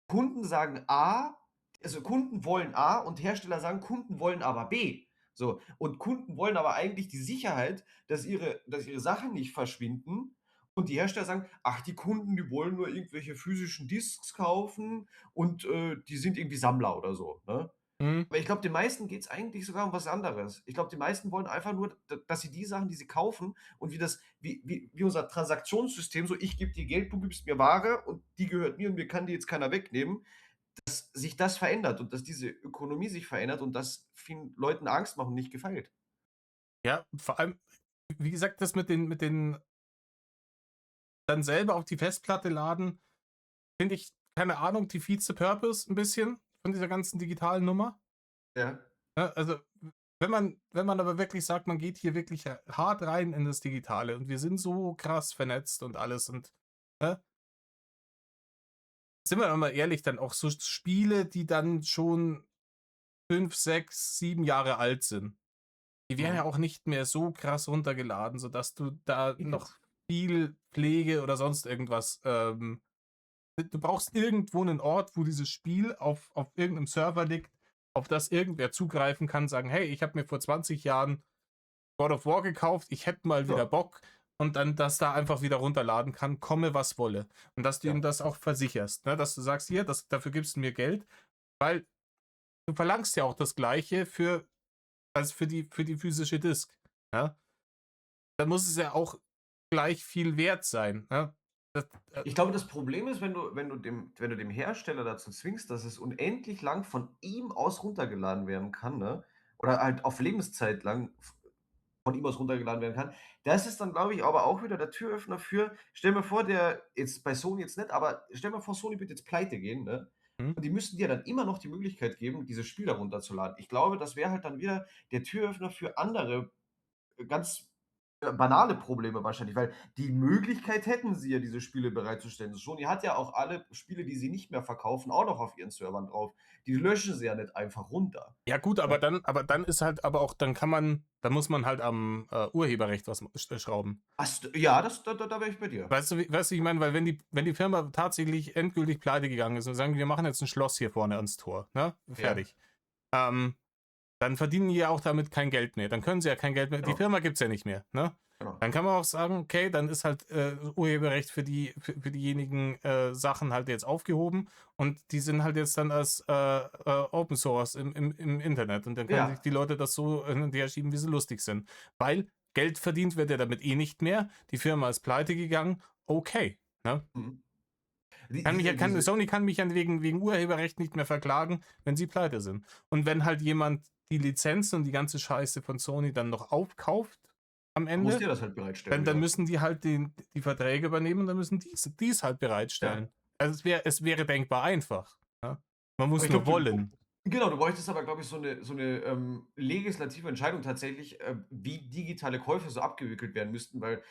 Kunden sagen A, also Kunden wollen A und Hersteller sagen, Kunden wollen aber B. So, und Kunden wollen aber eigentlich die Sicherheit, dass ihre Sachen nicht verschwinden und die Hersteller sagen: „Ach, die Kunden, die wollen nur irgendwelche physischen Disks kaufen und, die sind irgendwie Sammler oder so“, ne? Mhm. Aber ich glaube, den meisten geht's eigentlich sogar um was anderes. Ich glaube, die meisten wollen einfach nur, dass sie die Sachen, die sie kaufen und wie unser Transaktionssystem, so: „Ich gebe dir Geld, du gibst mir Ware und die gehört mir und mir kann die jetzt keiner wegnehmen“, dass sich das verändert und dass diese Ökonomie sich verändert und das vielen Leuten Angst macht und nicht gefällt. Ja, vor allem, wie gesagt, das mit den dann selber auf die Festplatte laden, finde ich, keine Ahnung, defeats the purpose ein bisschen von dieser ganzen digitalen Nummer. Ja. Ne? Also, wenn man aber wirklich sagt, man geht hier wirklich hart rein in das Digitale und wir sind so krass vernetzt und alles und, ne? Sind wir doch mal ehrlich, dann auch so Spiele, die dann schon 5, 6, 7 Jahre alt sind. Die werden ja Mhm. auch nicht mehr so krass runtergeladen, sodass du da Geht noch jetzt. viel Pflege oder sonst irgendwas, du brauchst irgendwo einen Ort, wo dieses Spiel auf irgendeinem Server liegt, auf das irgendwer zugreifen kann, sagen: „Hey, ich habe mir vor 20 Jahren God of War gekauft, ich hätte mal wieder Ja, Bock“, und dann das da einfach wieder runterladen kann, komme was wolle. Und dass du ihm ja. das auch versicherst, ne? Dass du sagst: „Hier, dafür gibst du mir Geld“, weil du verlangst ja auch das Gleiche für die physische Disk, ja? Dann muss es ja auch gleich viel wert sein, ne? Das, Ich glaube, das Problem ist, wenn du dem Hersteller dazu zwingst, dass es unendlich lang von ihm aus runtergeladen werden kann, ne, oder halt auf Lebenszeit lang von ihm aus runtergeladen werden kann. Das ist dann, glaube ich, aber auch wieder der Türöffner für, stell mir vor, der jetzt bei Sony jetzt nicht, aber stell mir vor, Sony wird jetzt pleite gehen, ne? mhm. Und die müssten dir dann immer noch die Möglichkeit geben, dieses Spiel da runterzuladen. Ich glaube, das wäre halt dann wieder der Türöffner für andere, ganz, banale Probleme wahrscheinlich, weil die Möglichkeit hätten sie ja, diese Spiele bereitzustellen. Sony hat ja auch alle Spiele, die sie nicht mehr verkaufen, auch noch auf ihren Servern drauf. Die löschen sie ja nicht einfach runter, Ja gut, aber ne? dann ist halt aber auch dann muss man halt am, Urheberrecht was schrauben. Ja, da wäre ich bei dir. Weißt du, wie ich meine? Weil wenn die Firma tatsächlich endgültig pleite gegangen ist und sagen: „Wir machen jetzt ein Schloss hier vorne ans Tor“, ne? Ja, Fertig. Ähm, Dann verdienen die ja auch damit kein Geld mehr. Dann können sie ja kein Geld mehr, die genau, Firma gibt's ja nicht mehr, ne? genau. Dann kann man auch sagen: „Okay, dann ist halt, Urheberrecht für diejenigen, Sachen halt jetzt aufgehoben und die sind halt jetzt dann als, Open Source im Internet und dann können sich Ja, die Leute das so hin und her schieben, wie sie lustig sind.“ Weil Geld verdient wird ja damit eh nicht mehr. Die Firma ist pleite gegangen, okay, ne? mhm. Die Kann mich ja diese kann diese Sony kann mich ja wegen Urheberrecht nicht mehr verklagen, wenn sie pleite sind. Und wenn halt jemand die Lizenzen und die ganze Scheiße von Sony dann noch aufkauft am Muss Ende, dir das halt bereitstellen dann wieder. müssen die halt die Verträge übernehmen und dann müssen die's halt Ja. bereitstellen. Also, es wäre denkbar einfach, ja? Man Aber muss ich nur glaube, du wollen. genau, du bräuchtest aber, glaube ich, so 'ne, legislative Entscheidung tatsächlich, wie digitale Käufe so abgewickelt werden müssten, weil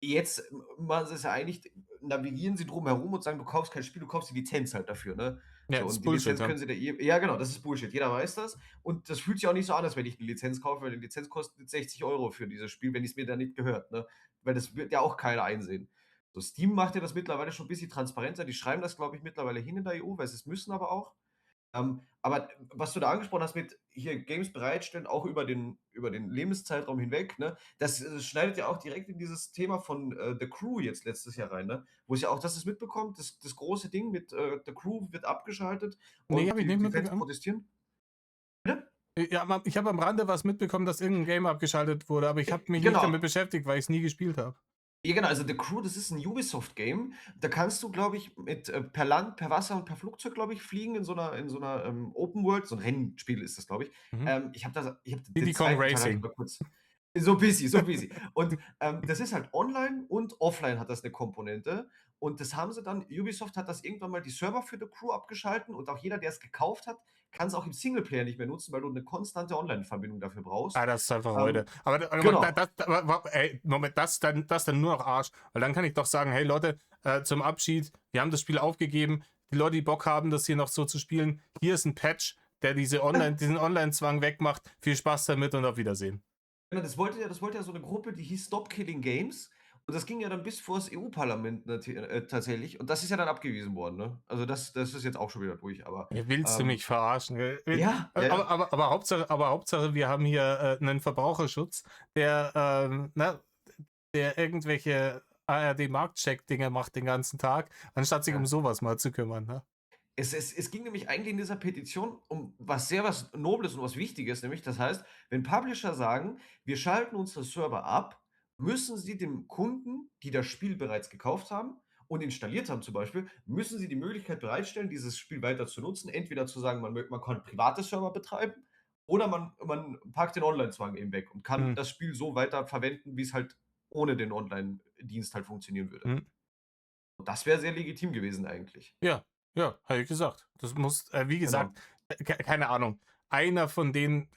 jetzt machen sie's ja eigentlich, navigieren sie drum herum und sagen: „Du kaufst kein Spiel, du kaufst die Lizenz halt dafür“, ne? Ja, So, ist und die Bullshit, Lizenz ja. können sie dir ja genau, das ist Bullshit. Jeder weiß das und das fühlt sich auch nicht so an, als wenn ich 'ne Lizenz kaufe, weil die Lizenz kostet jetzt 60 € für dieses Spiel, wenn es mir dann nicht gehört, ne? Weil das wird ja auch keiner einsehen. So, Steam macht ja das mittlerweile schon 'n bisschen transparenter. Die schreiben das, glaube ich, mittlerweile hin in der EU, weil sie's müssen aber auch. Aber was du da angesprochen hast mit hier Games bereitstellen, auch über den Lebenszeitraum hinweg, ne? Das, schneidet ja auch direkt in dieses Thema von, The Crew jetzt letztes Jahr rein, ne? Wo es ja auch, das ist mitbekommt, das große Ding mit, The Crew wird abgeschaltet Ne, und habe ich die nicht die Fans mitbekommen. protestieren. Bitte? Ja, ich habe am Rande was mitbekommen, dass irgend 'n Game abgeschaltet wurde, aber ich habe mich nicht Genau. damit beschäftigt, weil ich's nie gespielt habe. Ja, genau, also The Crew, das ist 'n Ubisoft-Game. Da kannst du, glaube ich, per Land, per Wasser und per Flugzeug, glaube ich, fliegen in so 'ner, Open World. So 'n Rennspiel ist das, glaube ich. Mhm. Ich habe den Diddy Kong 2. Teil habe ich Racing. mal kurz so busy, so busy. Und, das ist halt online und offline hat das 'ne Komponente. Und das haben sie dann Ubisoft hat das irgendwann mal die Server für The Crew abgeschalten und auch jeder, der's gekauft hat, kann's auch im Singleplayer nicht mehr nutzen, weil du 'ne konstante Online-Verbindung dafür Ah, brauchst. das ist einfach heute. Ähm, Aber genau. ey, Moment, das dann nur noch Arsch. Weil dann kann ich doch sagen: „Hey Leute, zum Abschied, wir haben das Spiel aufgegeben. Die Leute, die Bock haben, das hier noch so zu spielen, hier ist ein Patch. der diesen Online-Zwang wegmacht. Viel Spaß damit und auf Wiedersehen. Ja, das wollte ja so 'ne Gruppe, die hieß „Stop Killing Games", und das ging ja dann bis vors EU-Parlament tatsächlich, und das ist ja dann abgewiesen worden, ne? Also, das ist jetzt auch schon wieder durch, aber, Ja, willst du ähm mich verarschen? ja, ja, ja. Aber Hauptsache, wir haben hier 'nen Verbraucherschutz, der irgendwelche ARD-Marktcheck-Dinger macht den ganzen Tag, anstatt sich um Ja. sowas mal zu kümmern, ne? Es ging nämlich eigentlich in dieser Petition um was Nobles und was Wichtiges, nämlich das heißt, wenn Publisher sagen: „Wir schalten unsere Server ab", müssen sie dem Kunden, die das Spiel bereits gekauft haben und installiert haben zum Beispiel, müssen sie die Möglichkeit bereitstellen, dieses Spiel weiter zu nutzen. Entweder zu sagen, man kann private Server betreiben, oder man packt den Onlinezwang eben weg und kann Mhm, das Spiel so weiter verwenden, wie es halt ohne den Onlinedienst halt funktionieren würde. mhm. Und das wäre sehr legitim gewesen eigentlich. Ja, ja, habe ich gesagt. Das muss wie Genau. gesagt, keine Ahnung, einer von denen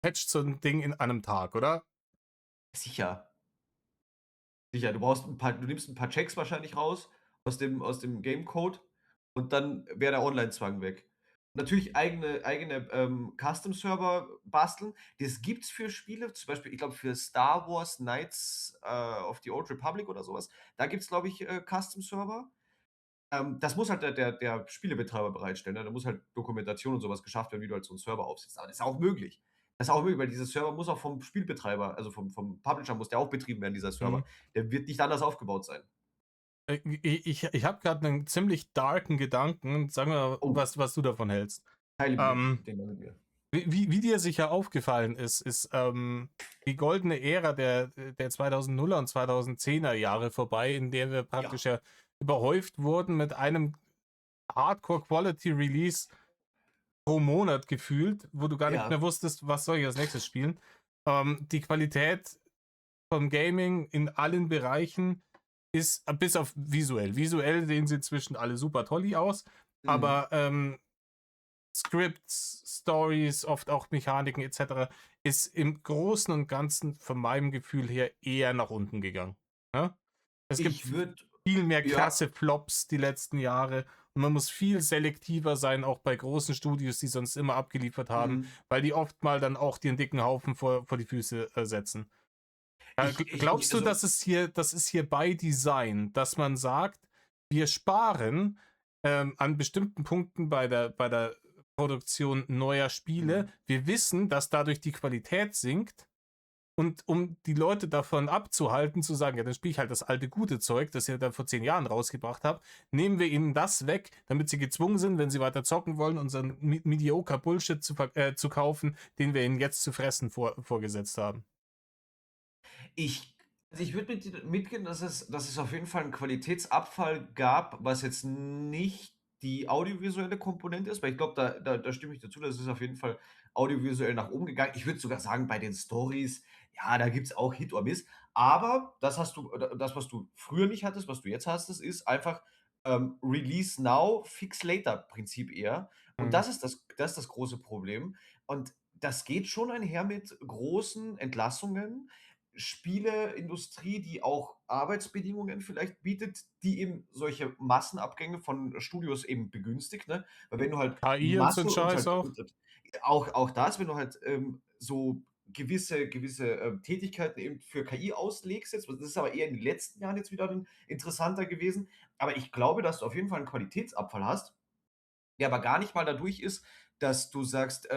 patcht so 'n Ding in einem Tag, oder? Sicher. Sicher, du nimmst 'n paar Checks wahrscheinlich raus aus dem Gamecode, und dann wäre der Onlinezwang weg. Natürlich eigene Custom-Server basteln. Das gibt's für Spiele, zum Beispiel, ich glaube, für Star Wars Knights of the Old Republic oder so was. Da gibt's, glaube ich, Custom-Server. Das muss halt der Spielebetreiber bereitstellen, ne? Da muss halt Dokumentation und so was geschafft werden, wie du halt so 'n Server aufsetzt. Aber das ist auch möglich. Das ist auch möglich, weil dieser Server muss auch vom Spielbetreiber, also vom Publisher, muss der auch betrieben werden, dieser Mhm. Server. Der wird nicht anders aufgebaut sein. Ich habe grad 'nen ziemlich darken Gedanken. Sag mal, Oh, was du davon hältst. teile mir Ähm, den mal mit mir. wie dir sicher aufgefallen ist, die goldene Ära der 2000er und 2010er Jahre vorbei, in der wir Ja, praktisch ja überhäuft wurden mit einem Hardcore-Quality-Release pro Monat gefühlt, wo du gar nicht mehr ja. wusstest, was soll ich als Nächstes spielen. Die Qualität vom Gaming in allen Bereichen ist bis auf visuell. Visuell sehen sie inzwischen alle super tolli aus, Mhm. aber, Scripts, Stories, oft auch Mechaniken et cetera, ist im Großen und Ganzen von meinem Gefühl her eher nach unten gegangen, ne? Es gibt Ich würde viel mehr Ja, krasse Flops die letzten Jahre und man muss viel selektiver sein, auch bei großen Studios, die sonst immer abgeliefert haben, mhm. weil die oft mal dann auch dir 'n dicken Haufen vor die Füße, setzen. Glaubst du, Also, das ist hier by Design, dass man sagt, wir sparen, an bestimmten Punkten bei der Produktion neuer Spiele. mhm. Wir wissen, dass dadurch die Qualität sinkt und um die Leute davon abzuhalten, zu sagen: „Ja, dann spiele ich halt das alte gute Zeug, das ihr da vor 10 Jahren rausgebracht habt, nehmen wir ihnen das weg, damit sie gezwungen sind, wenn sie weiter zocken wollen, unseren mediocre Bullshit zu kaufen, den wir ihnen jetzt zu fressen vorgesetzt haben.“ Ich ich würde mit dir mitgehen, dass es auf jeden Fall 'n Qualitätsabfall gab, was jetzt nicht die audiovisuelle Komponente ist, weil ich glaube, da stimme ich dir zu, das ist auf jeden Fall audiovisuell nach oben gegangen. Ich würde sogar sagen, bei den Storys, ja, da gibt's auch Hit or Miss, aber das, was du früher nicht hattest, was du jetzt hast, das ist einfach, Release now, fix later Prinzip eher. Und Mhm. das ist das große Problem. Und das geht schon einher mit großen Entlassungen, Spieleindustrie, die auch Arbeitsbedingungen vielleicht bietet, die eben solche Massenabgänge von Studios eben begünstigt, ne? Weil wenn du halt KI und so 'n Masse und Scheiß halt auch? und auch das, wenn du halt, so gewisse, Tätigkeiten eben für KI auslegst jetzt, das ist aber eher in den letzten Jahren jetzt wieder dann interessanter gewesen. Aber ich glaube, dass du auf jeden Fall 'n Qualitätsabfall hast, der aber gar nicht mal dadurch ist, dass du sagst,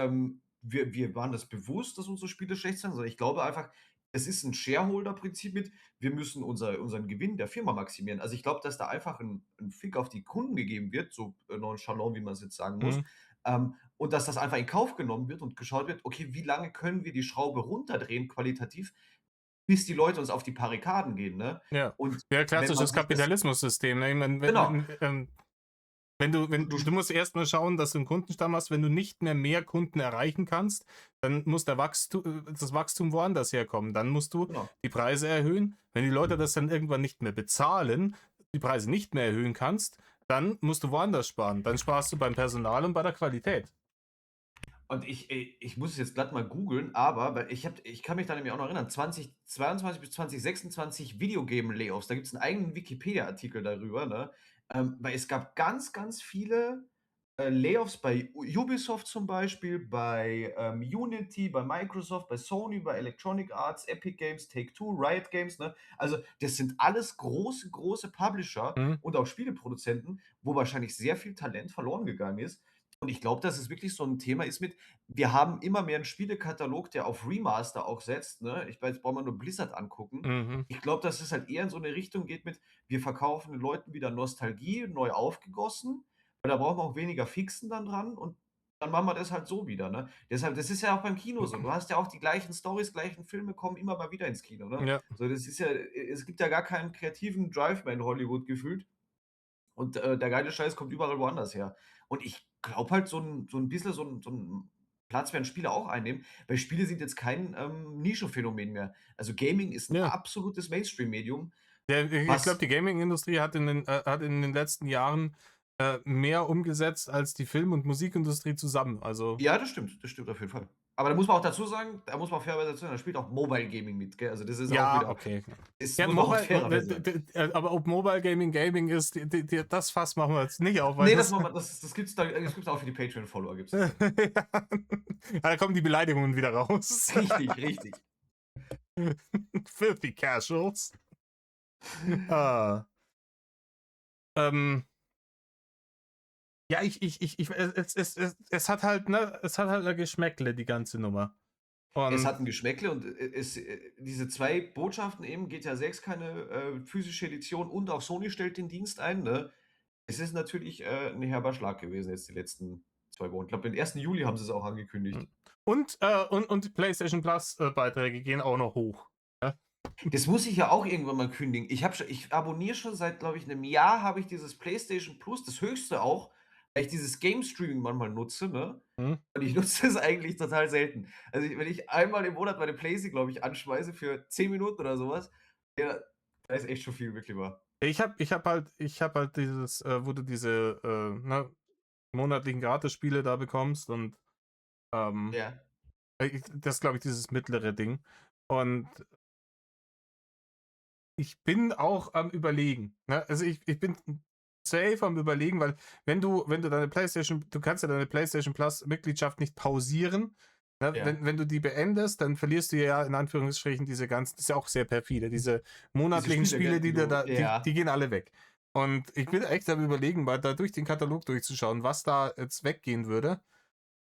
wir waren das bewusst, dass unsere Spiele schlecht sind, sondern ich glaube einfach, es ist 'n Shareholder-Prinzip mit, wir müssen unseren Gewinn der Firma maximieren. Also, ich glaube, dass da einfach 'n Fick auf die Kunden gegeben wird, so, nonchalant, wie man's jetzt sagen muss, Mhm. und dass das einfach in Kauf genommen wird und geschaut wird: „Okay, wie lange können wir die Schraube runterdrehen qualitativ, bis die Leute uns auf die Barrikaden gehen", ne? Ja. Und Ja, wenn man klassisches sich das Kapitalismussystem, ne? Ich meine, genau, wenn du du musst erst mal schauen, dass du 'n Kundenstamm hast. Wenn du nicht mehr Kunden erreichen kannst, dann muss das Wachstum woanders herkommen. Dann musst du genau. die Preise erhöhen. Wenn die Leute das dann irgendwann nicht mehr bezahlen, die Preise nicht mehr erhöhen kannst, dann musst du woanders sparen. Dann sparst du beim Personal und bei der Qualität. Und ich muss es jetzt glatt mal googeln, aber weil ich kann mich da nämlich auch noch erinnern, 2022 bis 2026 Videogame-Layoffs, da gibt's 'n eigenen Wikipedia-Artikel darüber, ne? Weil es gab ganz, ganz viele Layoffs bei Ubisoft zum Beispiel, bei, Unity, bei Microsoft, bei Sony, bei Electronic Arts, Epic Games, Take-Two, Riot Games, ne? Also, das sind alles große, große Publisher Mhm. und auch Spieleproduzenten, wo wahrscheinlich sehr viel Talent verloren gegangen ist. Und ich glaube, dass es wirklich so 'n Thema ist mit wir haben immer mehr 'n Spielekatalog, der auf Remaster auch setzt, ne? Ich meine, jetzt braucht man nur Blizzard angucken. Mhm. Ich glaube, dass es halt eher in so 'ne Richtung geht mit, wir verkaufen den Leuten wieder Nostalgie, neu aufgegossen, weil da brauchen wir auch weniger Fixen dann dran und dann machen wir das halt so wieder, ne? Deshalb das ist ja auch beim Kino so. Du hast ja auch die gleichen Storys, gleichen Filme kommen immer mal wieder ins Kino, ne? Ja. So, das ist ja es gibt ja gar keinen kreativen Drive mehr in Hollywood gefühlt und, der geile Scheiß kommt überall woanders her. Und ich glaube halt, so 'n bisschen so 'n Platz werden Spiele auch einnehmen, weil Spiele sind jetzt kein, Nischenphänomen mehr. Also, Gaming ist 'n Ja. absolutes Mainstream-Medium, Ja, ich glaube, was die Gaming-Industrie hat in den letzten Jahren, mehr umgesetzt als die Film und Musikindustrie zusammen. Also, Ja, das stimmt auf jeden Fall. Aber da muss man auch dazu sagen, da muss man fairerweise dazu sagen, da spielt auch Mobile Gaming mit, gell? Also, das ist auch ja, wieder okay. das Ja, muss man auch Mobile fairerweise sagen. aber ob Mobile Gaming Gaming ist, das Fass machen wir jetzt nicht auf, weil Ne, das das machen wir das gibt's da das gibt's auch für die Patreon-Follower gibt's das dann. ja, da kommen die Beleidigungen wieder raus. Richtig, richtig. Filthy Casuals. Ah. Ähm, ja, es hat halt, ne, es hat halt 'n Geschmäckle, die ganze Nummer. Es Und hat 'n Geschmäckle und, diese 2 Botschaften eben, GTA 6 keine, physische Edition und auch Sony stellt den Dienst ein, ne? Es ist natürlich, 'n herber Schlag gewesen jetzt die letzten 2 Wochen. Ich glaube, den 1. Juli haben sie's auch angekündigt. und die PlayStation Plus, Beiträge gehen auch noch hoch, ne? Das muss ich ja auch irgendwann mal kündigen. Ich abonniere schon seit, glaube ich, 'nem Jahr habe ich dieses PlayStation Plus, das höchste auch, weil ich dieses Game Streaming manchmal nutze, ne? Mhm. Und ich nutze es eigentlich total selten. Also, wenn ich einmal im Monat meine Playsee, glaube ich, anschmeiße für 10 Minuten oder so was, ja, da ist echt schon viel wirklich wahr. Ich habe halt dieses, wo du diese, ne, monatlichen Gratisspiele da bekommst und, ähm, Ja. das ist, glaube ich, dieses mittlere Ding. Und ich bin auch am Überlegen, ne? Also, ich bin safe am Überlegen, weil du kannst ja deine PlayStation Plus Mitgliedschaft nicht pausieren, ne? Ja. Wenn du die beendest, dann verlierst du ja in Anführungsstrichen diese ganzen, das ist ja auch sehr perfide, diese Diese monatlichen Spiele, Spiele, gell, die die dir du da die ja. gehen alle weg. Und ich bin echt am Überlegen, mal da durch den Katalog durchzuschauen, was da jetzt weggehen würde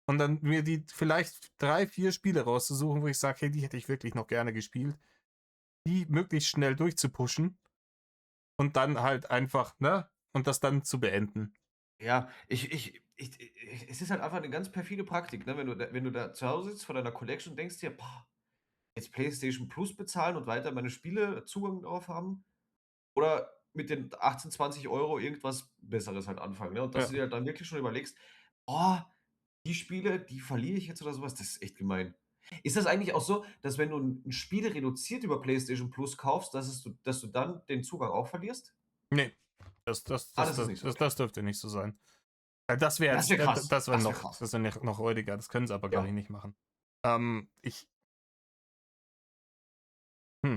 und dann mir die vielleicht 3 4 Spiele rauszusuchen, wo ich sage: „Hey, die hätte ich wirklich noch gerne gespielt“, die möglichst schnell durchzupushen und dann halt einfach, ne? Und das dann zu beenden. Ja, es ist halt einfach 'ne ganz perfide Praktik, ne? Wenn du da zu Hause sitzt vor deiner Collection und denkst dir: „Boah, jetzt PlayStation Plus bezahlen und weiter meine Spiele Zugang drauf haben oder mit den 18, 20 € irgendwas Besseres halt anfangen“, ne? Und dass Ja. du dir halt dann wirklich schon überlegst: „Oh, die Spiele, die verliere ich jetzt oder so was“, das ist echt gemein. Ist das eigentlich auch so, dass wenn du 'n Spiel reduziert über PlayStation Plus kaufst, dass du dann den Zugang auch verlierst? Ne, Ah, das ist nicht so, okay. das dürfte nicht so sein. Das wäre Das jetzt wäre krass. Das wäre krass. das wäre noch räudiger. Das können sie aber, glaube ich, Ja. nicht machen. Ich hm,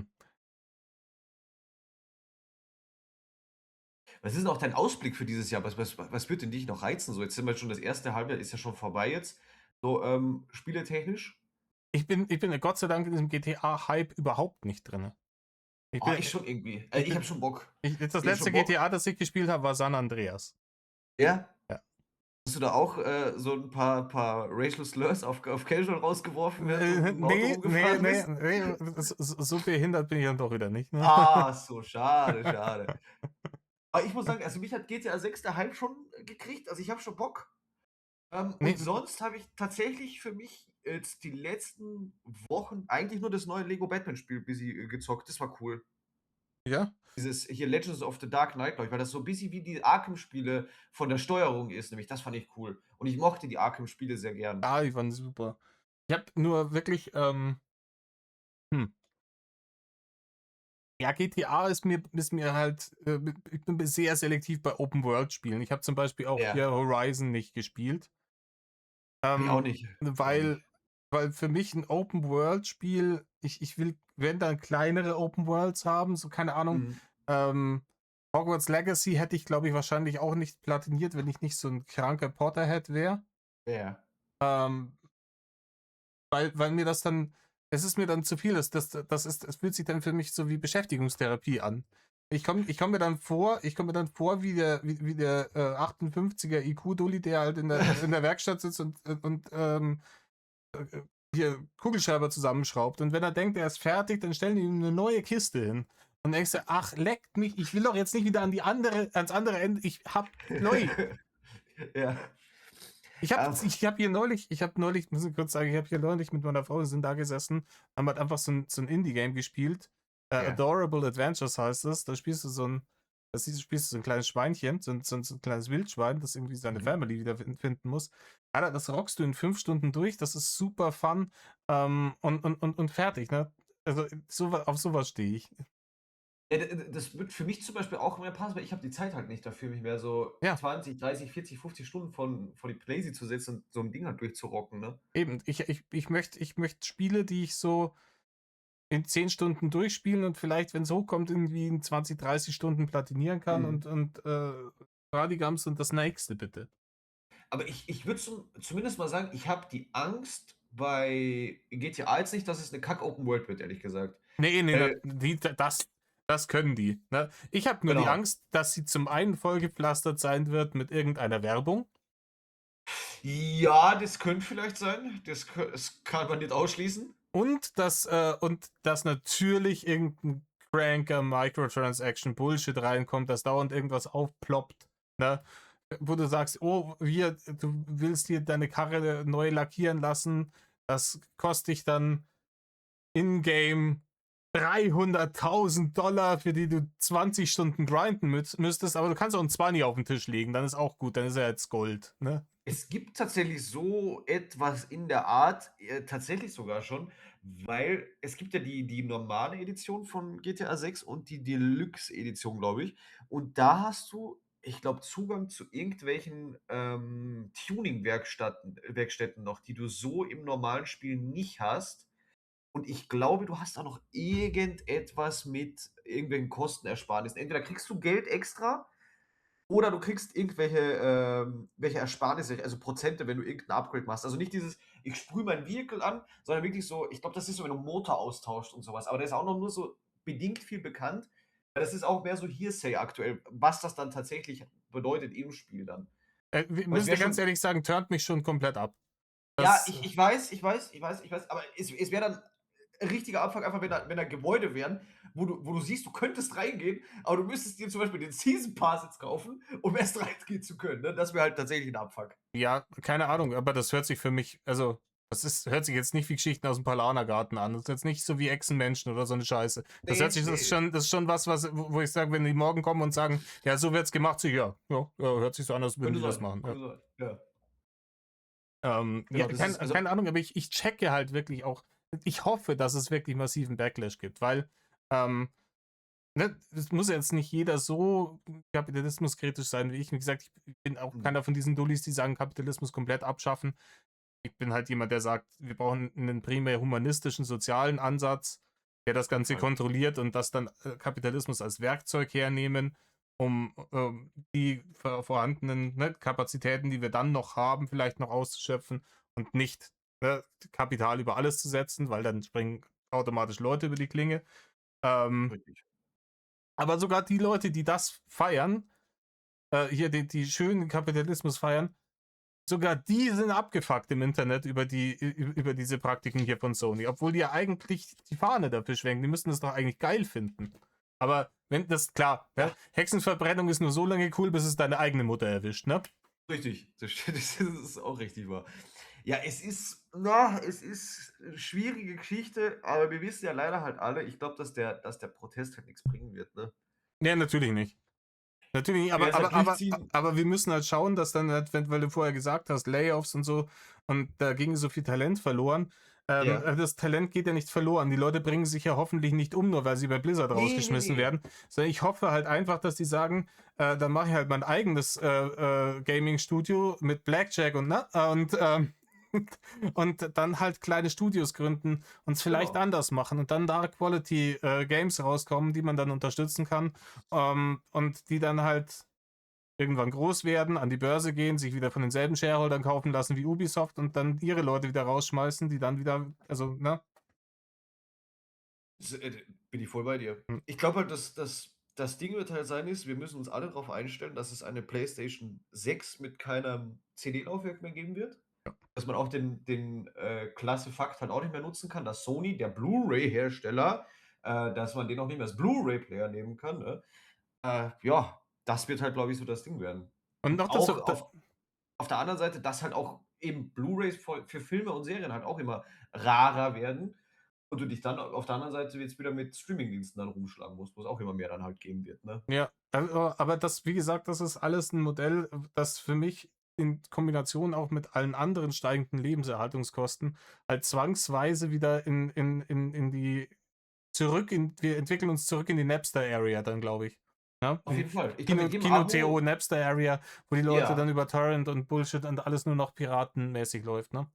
Was ist denn auch dein Ausblick für dieses Jahr? Was wird denn dich noch reizen? So, jetzt sind wir schon das erste Halbjahr ist ja schon vorbei jetzt. So, spieletechnisch? ich bin Gott sei Dank in diesem GTA-Hype überhaupt nicht drinne. Ich Oh, bin ich schon irgendwie. ich Ich habe bin schon Bock. jetzt das Ich habe letzte schon Bock. GTA, das ich gespielt habe, war San Andreas. Ja? Ja. Hast du da auch, so 'n paar Racial Slurs auf Casual rausgeworfen, während du im Auto rumgefahren bist? So behindert bin ich dann doch wieder nicht, ne? Ah, so, schade, schade. Aber ich muss sagen, also mich hat GTA 6 der Hype schon gekriegt. Also, ich habe schon Bock. Ne, Und sonst habe ich tatsächlich für mich jetzt die letzten Wochen eigentlich nur das neue Lego Batman Spiel busy, gezockt. Das war cool. ja? Dieses hier Legends of the Dark Knight, glaube ich, weil das so 'n bisschen wie die Arkham-Spiele von der Steuerung ist, nämlich das fand ich cool. Und ich mochte die Arkham-Spiele sehr gern. Ja, die waren super. Ich habe nur wirklich, hm, ja, GTA ist mir halt, ich bin sehr selektiv bei Open-World-Spielen. Ich habe zum Beispiel auch Ja, hier Horizon nicht gespielt, habe ich auch nicht. Ich auch weil nicht. für mich ein Open-World-Spiel, ich will, wenn dann kleinere Open Worlds haben, so keine Ahnung, Mhm. ähm Hogwarts Legacy hätte ich, glaube ich, wahrscheinlich auch nicht platiniert, wenn ich nicht so ein kranker Potterhead wäre. Ja. Ähm, weil mir das dann, es ist mir dann zu viel, es fühlt sich dann für mich so wie Beschäftigungstherapie an. Ich komm mir dann vor wie der 58er IQ-Dulli, der halt in der Werkstatt sitzt und hier Kugelschreiber zusammenschraubt. Und wenn er denkt, er ist fertig, dann stellen die ihm eine neue Kiste hin. Und denkst du, ach, leckt mich, ich will doch jetzt nicht wieder ans andere Ende. Ja. Ich habe neulich, muss ich kurz sagen, ich habe hier neulich mit meiner Frau, wir sind da gesessen, haben halt einfach so ein Indie-Game gespielt. Ja. Adorable Adventures heißt es. Da spielst du spielst du so ein kleines Schweinchen, so ein kleines Wildschwein, das irgendwie seine Mhm. Family wieder finden muss. Alter, das rockst du in 5 Stunden durch, das ist super fun und fertig, ne? Also auf sowas stehe ich. Ja, das wird für mich zum Beispiel auch mehr passen, weil ich habe die Zeit halt nicht dafür, mich mehr so Ja, 20, 30, 40, 50 Stunden vor die Playsee zu setzen und so ein Ding halt durchzurocken, ne? eben. Ich möchte Spiele, die ich so in 10 Stunden durchspielen und vielleicht, wenn es hochkommt, irgendwie in 20, 30 Stunden platinieren kann Mhm. und Bradigams und das nächste bitte. Aber ich würde zumindest mal sagen, ich habe die Angst bei GTA jetzt nicht, dass es eine Kack-Open World wird, ehrlich gesagt. Nee, Weil das können die. Ne? Ich habe nur die genau. Angst, dass sie zum einen vollgepflastert sein wird mit irgendeiner Werbung Ja, das könnte vielleicht sein. Das kann man nicht ausschließen. und dass natürlich irgendein cranker Microtransaction Bullshit reinkommt, dass dauernd irgendwas aufploppt, ne? Wo du sagst, oh, du willst dir deine Karre neu lackieren lassen, das kostet dich dann in-game $300.000, für die du 20 Stunden grinden müsstest, aber du kannst auch ein 20 auf den Tisch legen, dann ist auch gut, dann ist er jetzt Gold, ne? Es gibt tatsächlich so etwas in der Art, tatsächlich sogar schon, weil es gibt ja die normale Edition von GTA 6 und die Deluxe-Edition, glaube ich. Und da hast du, ich glaube, Zugang zu irgendwelchen Tuning-Werkstätten noch, die du so im normalen Spiel nicht hast. Und ich glaube, du hast auch noch irgendetwas mit irgendwelchen Kostenersparnissen. Entweder kriegst du Geld extra oder du kriegst irgendwelche welche Ersparnisse, also Prozente, wenn du irgendein Upgrade machst. Also nicht dieses, ich sprühe mein Vehicle an, sondern wirklich so, ich glaube, das ist so, wenn du 'n Motor austauscht und sowas. Aber der ist auch noch nur so bedingt viel bekannt. Weil das ist auch mehr so Hearsay aktuell, was das dann tatsächlich bedeutet im Spiel dann. Wir Aber es müssen wäre dir ganz schon, ehrlich sagen, turnt mich schon komplett ab. ja, Das, ich weiß, aber es wäre dann ein richtiger Abfuck, einfach wenn da Gebäude wären, wo du siehst, du könntest reingehen, aber du müsstest dir zum Beispiel den Season Pass jetzt kaufen, um erst reingehen zu können, ne? Das wäre halt tatsächlich ein Abfuck. ja, keine Ahnung, aber das hört sich für mich, also, hört sich jetzt nicht wie Geschichten aus dem Paulanergarten an. Das ist jetzt nicht so wie Echsenmenschen oder so eine Scheiße. Ne, ne, Das ist schon was, wo ich sage, wenn die morgen kommen und sagen, ja, so wird's gemacht, so, ja, hört sich so an, als würden könnte die das sein, machen. Ja. könnte sein. Ja, Ja, genau, das ist also keine Ahnung, aber ich checke halt wirklich auch, ich hoffe, dass es wirklich massiven Backlash gibt, weil, ähm, ne, es muss jetzt nicht jeder so kapitalismuskritisch sein wie ich. Wie gesagt, ich bin auch mhm, keiner von diesen Dullis, die sagen, Kapitalismus komplett abschaffen. Ich bin halt jemand, der sagt, wir brauchen einen primär humanistischen, sozialen Ansatz, der das auf jeden Ganze Fall. kontrolliert und das dann Kapitalismus als Werkzeug hernehmen, um die vorhandenen, ne, Kapazitäten, die wir dann noch haben, vielleicht noch auszuschöpfen und nicht, ne, Kapital über alles zu setzen, weil dann springen automatisch Leute über die Klinge. Ähm, Richtig. aber sogar die Leute, die das feiern, hier die schönen Kapitalismus feiern, sogar die sind abgefuckt im Internet über diese Praktiken hier von Sony, obwohl die ja eigentlich die Fahne dafür schwenken. Die müssten das doch eigentlich geil finden. Aber wenn das, klar, ja, Ja, Hexenverbrennung ist nur so lange cool, bis es deine eigene Mutter erwischt, ne? richtig. Das ist auch richtig wahr. Ja, es ist 'ne schwierige Geschichte, aber wir wissen ja leider halt alle, ich glaube, dass der Protest halt nix bringen wird, ne? Ja, natürlich nicht. Natürlich nicht, Die werden es halt durchziehen. aber wir müssen halt schauen, dass dann halt, weil du vorher gesagt hast, Layoffs und so, und da ging so viel Talent verloren. Ja. Das Talent geht ja nicht verloren. Die Leute bringen sich ja hoffentlich nicht um, nur weil sie bei Blizzard Ne, ne, rausgeschmissen ne. werden. Sondern ich hoffe halt einfach, dass die sagen, dann mache ich halt mein eigenes Gaming-Studio mit Blackjack und und dann halt kleine Studios gründen und es vielleicht Genau. anders machen und dann da Quality Games rauskommen, die man dann unterstützen kann, und die dann halt irgendwann groß werden, an die Börse gehen, sich wieder von denselben Shareholdern kaufen lassen wie Ubisoft und dann ihre Leute wieder rausschmeißen, die dann wieder, also, ne? Bin ich voll bei dir. Hm, Ich glaube halt, dass das Ding wird halt sein ist, wir müssen uns alle darauf einstellen, dass es eine PlayStation 6 mit keinem CD-Laufwerk mehr geben wird. Dass man auch den Klasse-Fakt halt auch nicht mehr nutzen kann, dass Sony, der Blu-ray-Hersteller, dass man den auch nicht mehr als Blu-ray-Player nehmen kann, ne? Ja, das wird halt, glaube ich, so das Ding werden. und Und noch dazu auch auf der anderen Seite, dass halt auch eben Blu-rays voll für Filme und Serien halt auch immer rarer werden und du dich dann auf der anderen Seite jetzt wieder mit Streamingdiensten dann rumschlagen musst, wo es auch immer mehr dann halt geben wird, ne? ja, aber das, wie gesagt, das ist alles ein Modell, das für mich in Kombination auch mit allen anderen steigenden Lebenserhaltungskosten halt zwangsweise wieder in die wir entwickeln uns zurück in die Napster-Area dann, glaube ich. Ja? Auf Die jeden Fall. Ich glaube, mit jedem Kino-TO, Abo Napster-Area, wo die Leute dann ja. über Torrent und Bullshit und alles nur noch piratenmäßig läuft, ne?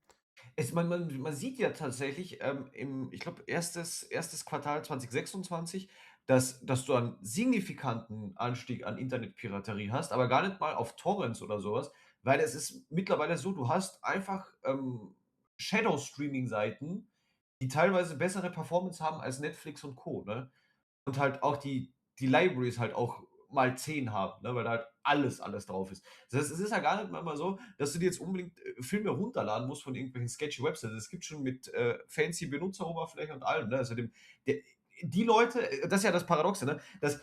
Man sieht ja tatsächlich, im ich glaube, erstes Quartal 2026, dass du einen signifikanten Anstieg an Internetpiraterie hast, aber gar nicht mal auf Torrents oder sowas, weil es ist mittlerweile so, du hast einfach, Shadow-Streaming-Seiten, die teilweise bessere Performance haben als Netflix und Co., ne? Und halt auch die Libraries halt auch mal 10 haben, ne, weil da halt alles drauf ist. Das heißt, es ist ja gar nicht mal so, dass du dir jetzt unbedingt, Filme runterladen musst von irgendwelchen sketchy Websites. Es gibt schon mit, fancy Benutzeroberfläche und allem, ne? Also, der die Leute das ist ja das Paradoxe, ne, dass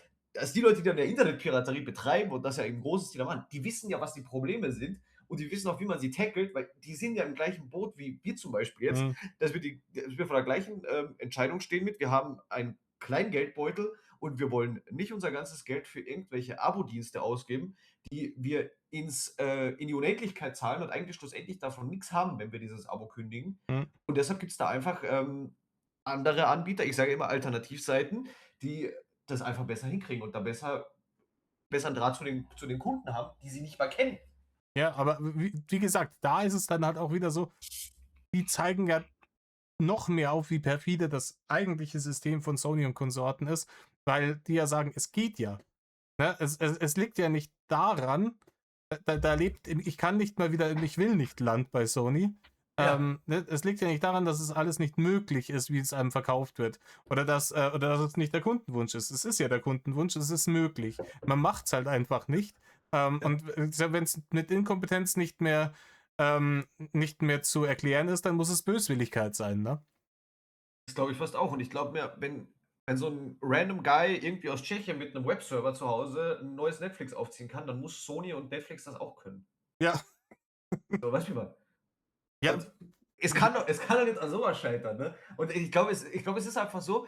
die Leute, die dann der Internetpiraterie betreiben und das ja im großen Stil machen, die wissen ja, was die Probleme sind und die wissen auch, wie man sie tackelt, weil die sind ja im gleichen Boot wie wir zum Beispiel jetzt, Mhm. dass wir vor der gleichen, Entscheidung stehen mit, wir haben einen kleinen Geldbeutel und wir wollen nicht unser ganzes Geld für irgendwelche Abo-Dienste ausgeben, die wir in die Unendlichkeit zahlen und eigentlich schlussendlich davon nichts haben, wenn wir dieses Abo kündigen. Mhm. Und deshalb gibt es da einfach, andere Anbieter, ich sage immer Alternativseiten, die das einfach besser hinkriegen und da besser 'n Draht zu den Kunden haben, die sie nicht mal kennen. Ja, aber wie gesagt, da ist es dann halt auch wieder so, die zeigen ja noch mehr auf, wie perfide das eigentliche System von Sony und Konsorten ist, weil die ja sagen, es geht ja. Ne? Es liegt ja nicht daran, da lebt, ich kann nicht mal wieder, ich will nicht Land bei Sony. Ja, Ne? Es liegt ja nicht daran, dass es alles nicht möglich ist, wie es einem verkauft wird. Oder dass es nicht der Kundenwunsch ist. Es ist ja der Kundenwunsch, es ist möglich. Man macht es halt einfach nicht. ja. Und wenn es mit Inkompetenz nicht mehr zu erklären ist, dann muss es Böswilligkeit sein, ne? Das glaube ich fast auch. Und ich glaube mir, wenn so 'n random Guy irgendwie aus Tschechien mit 'nem Webserver zu Hause 'n neues Netflix aufziehen kann, dann muss Sony und Netflix das auch können. Ja, So, weißt du, wie ich meine? ja, Und es kann doch nicht an so was scheitern, ne? Und ich glaube, es ist einfach so,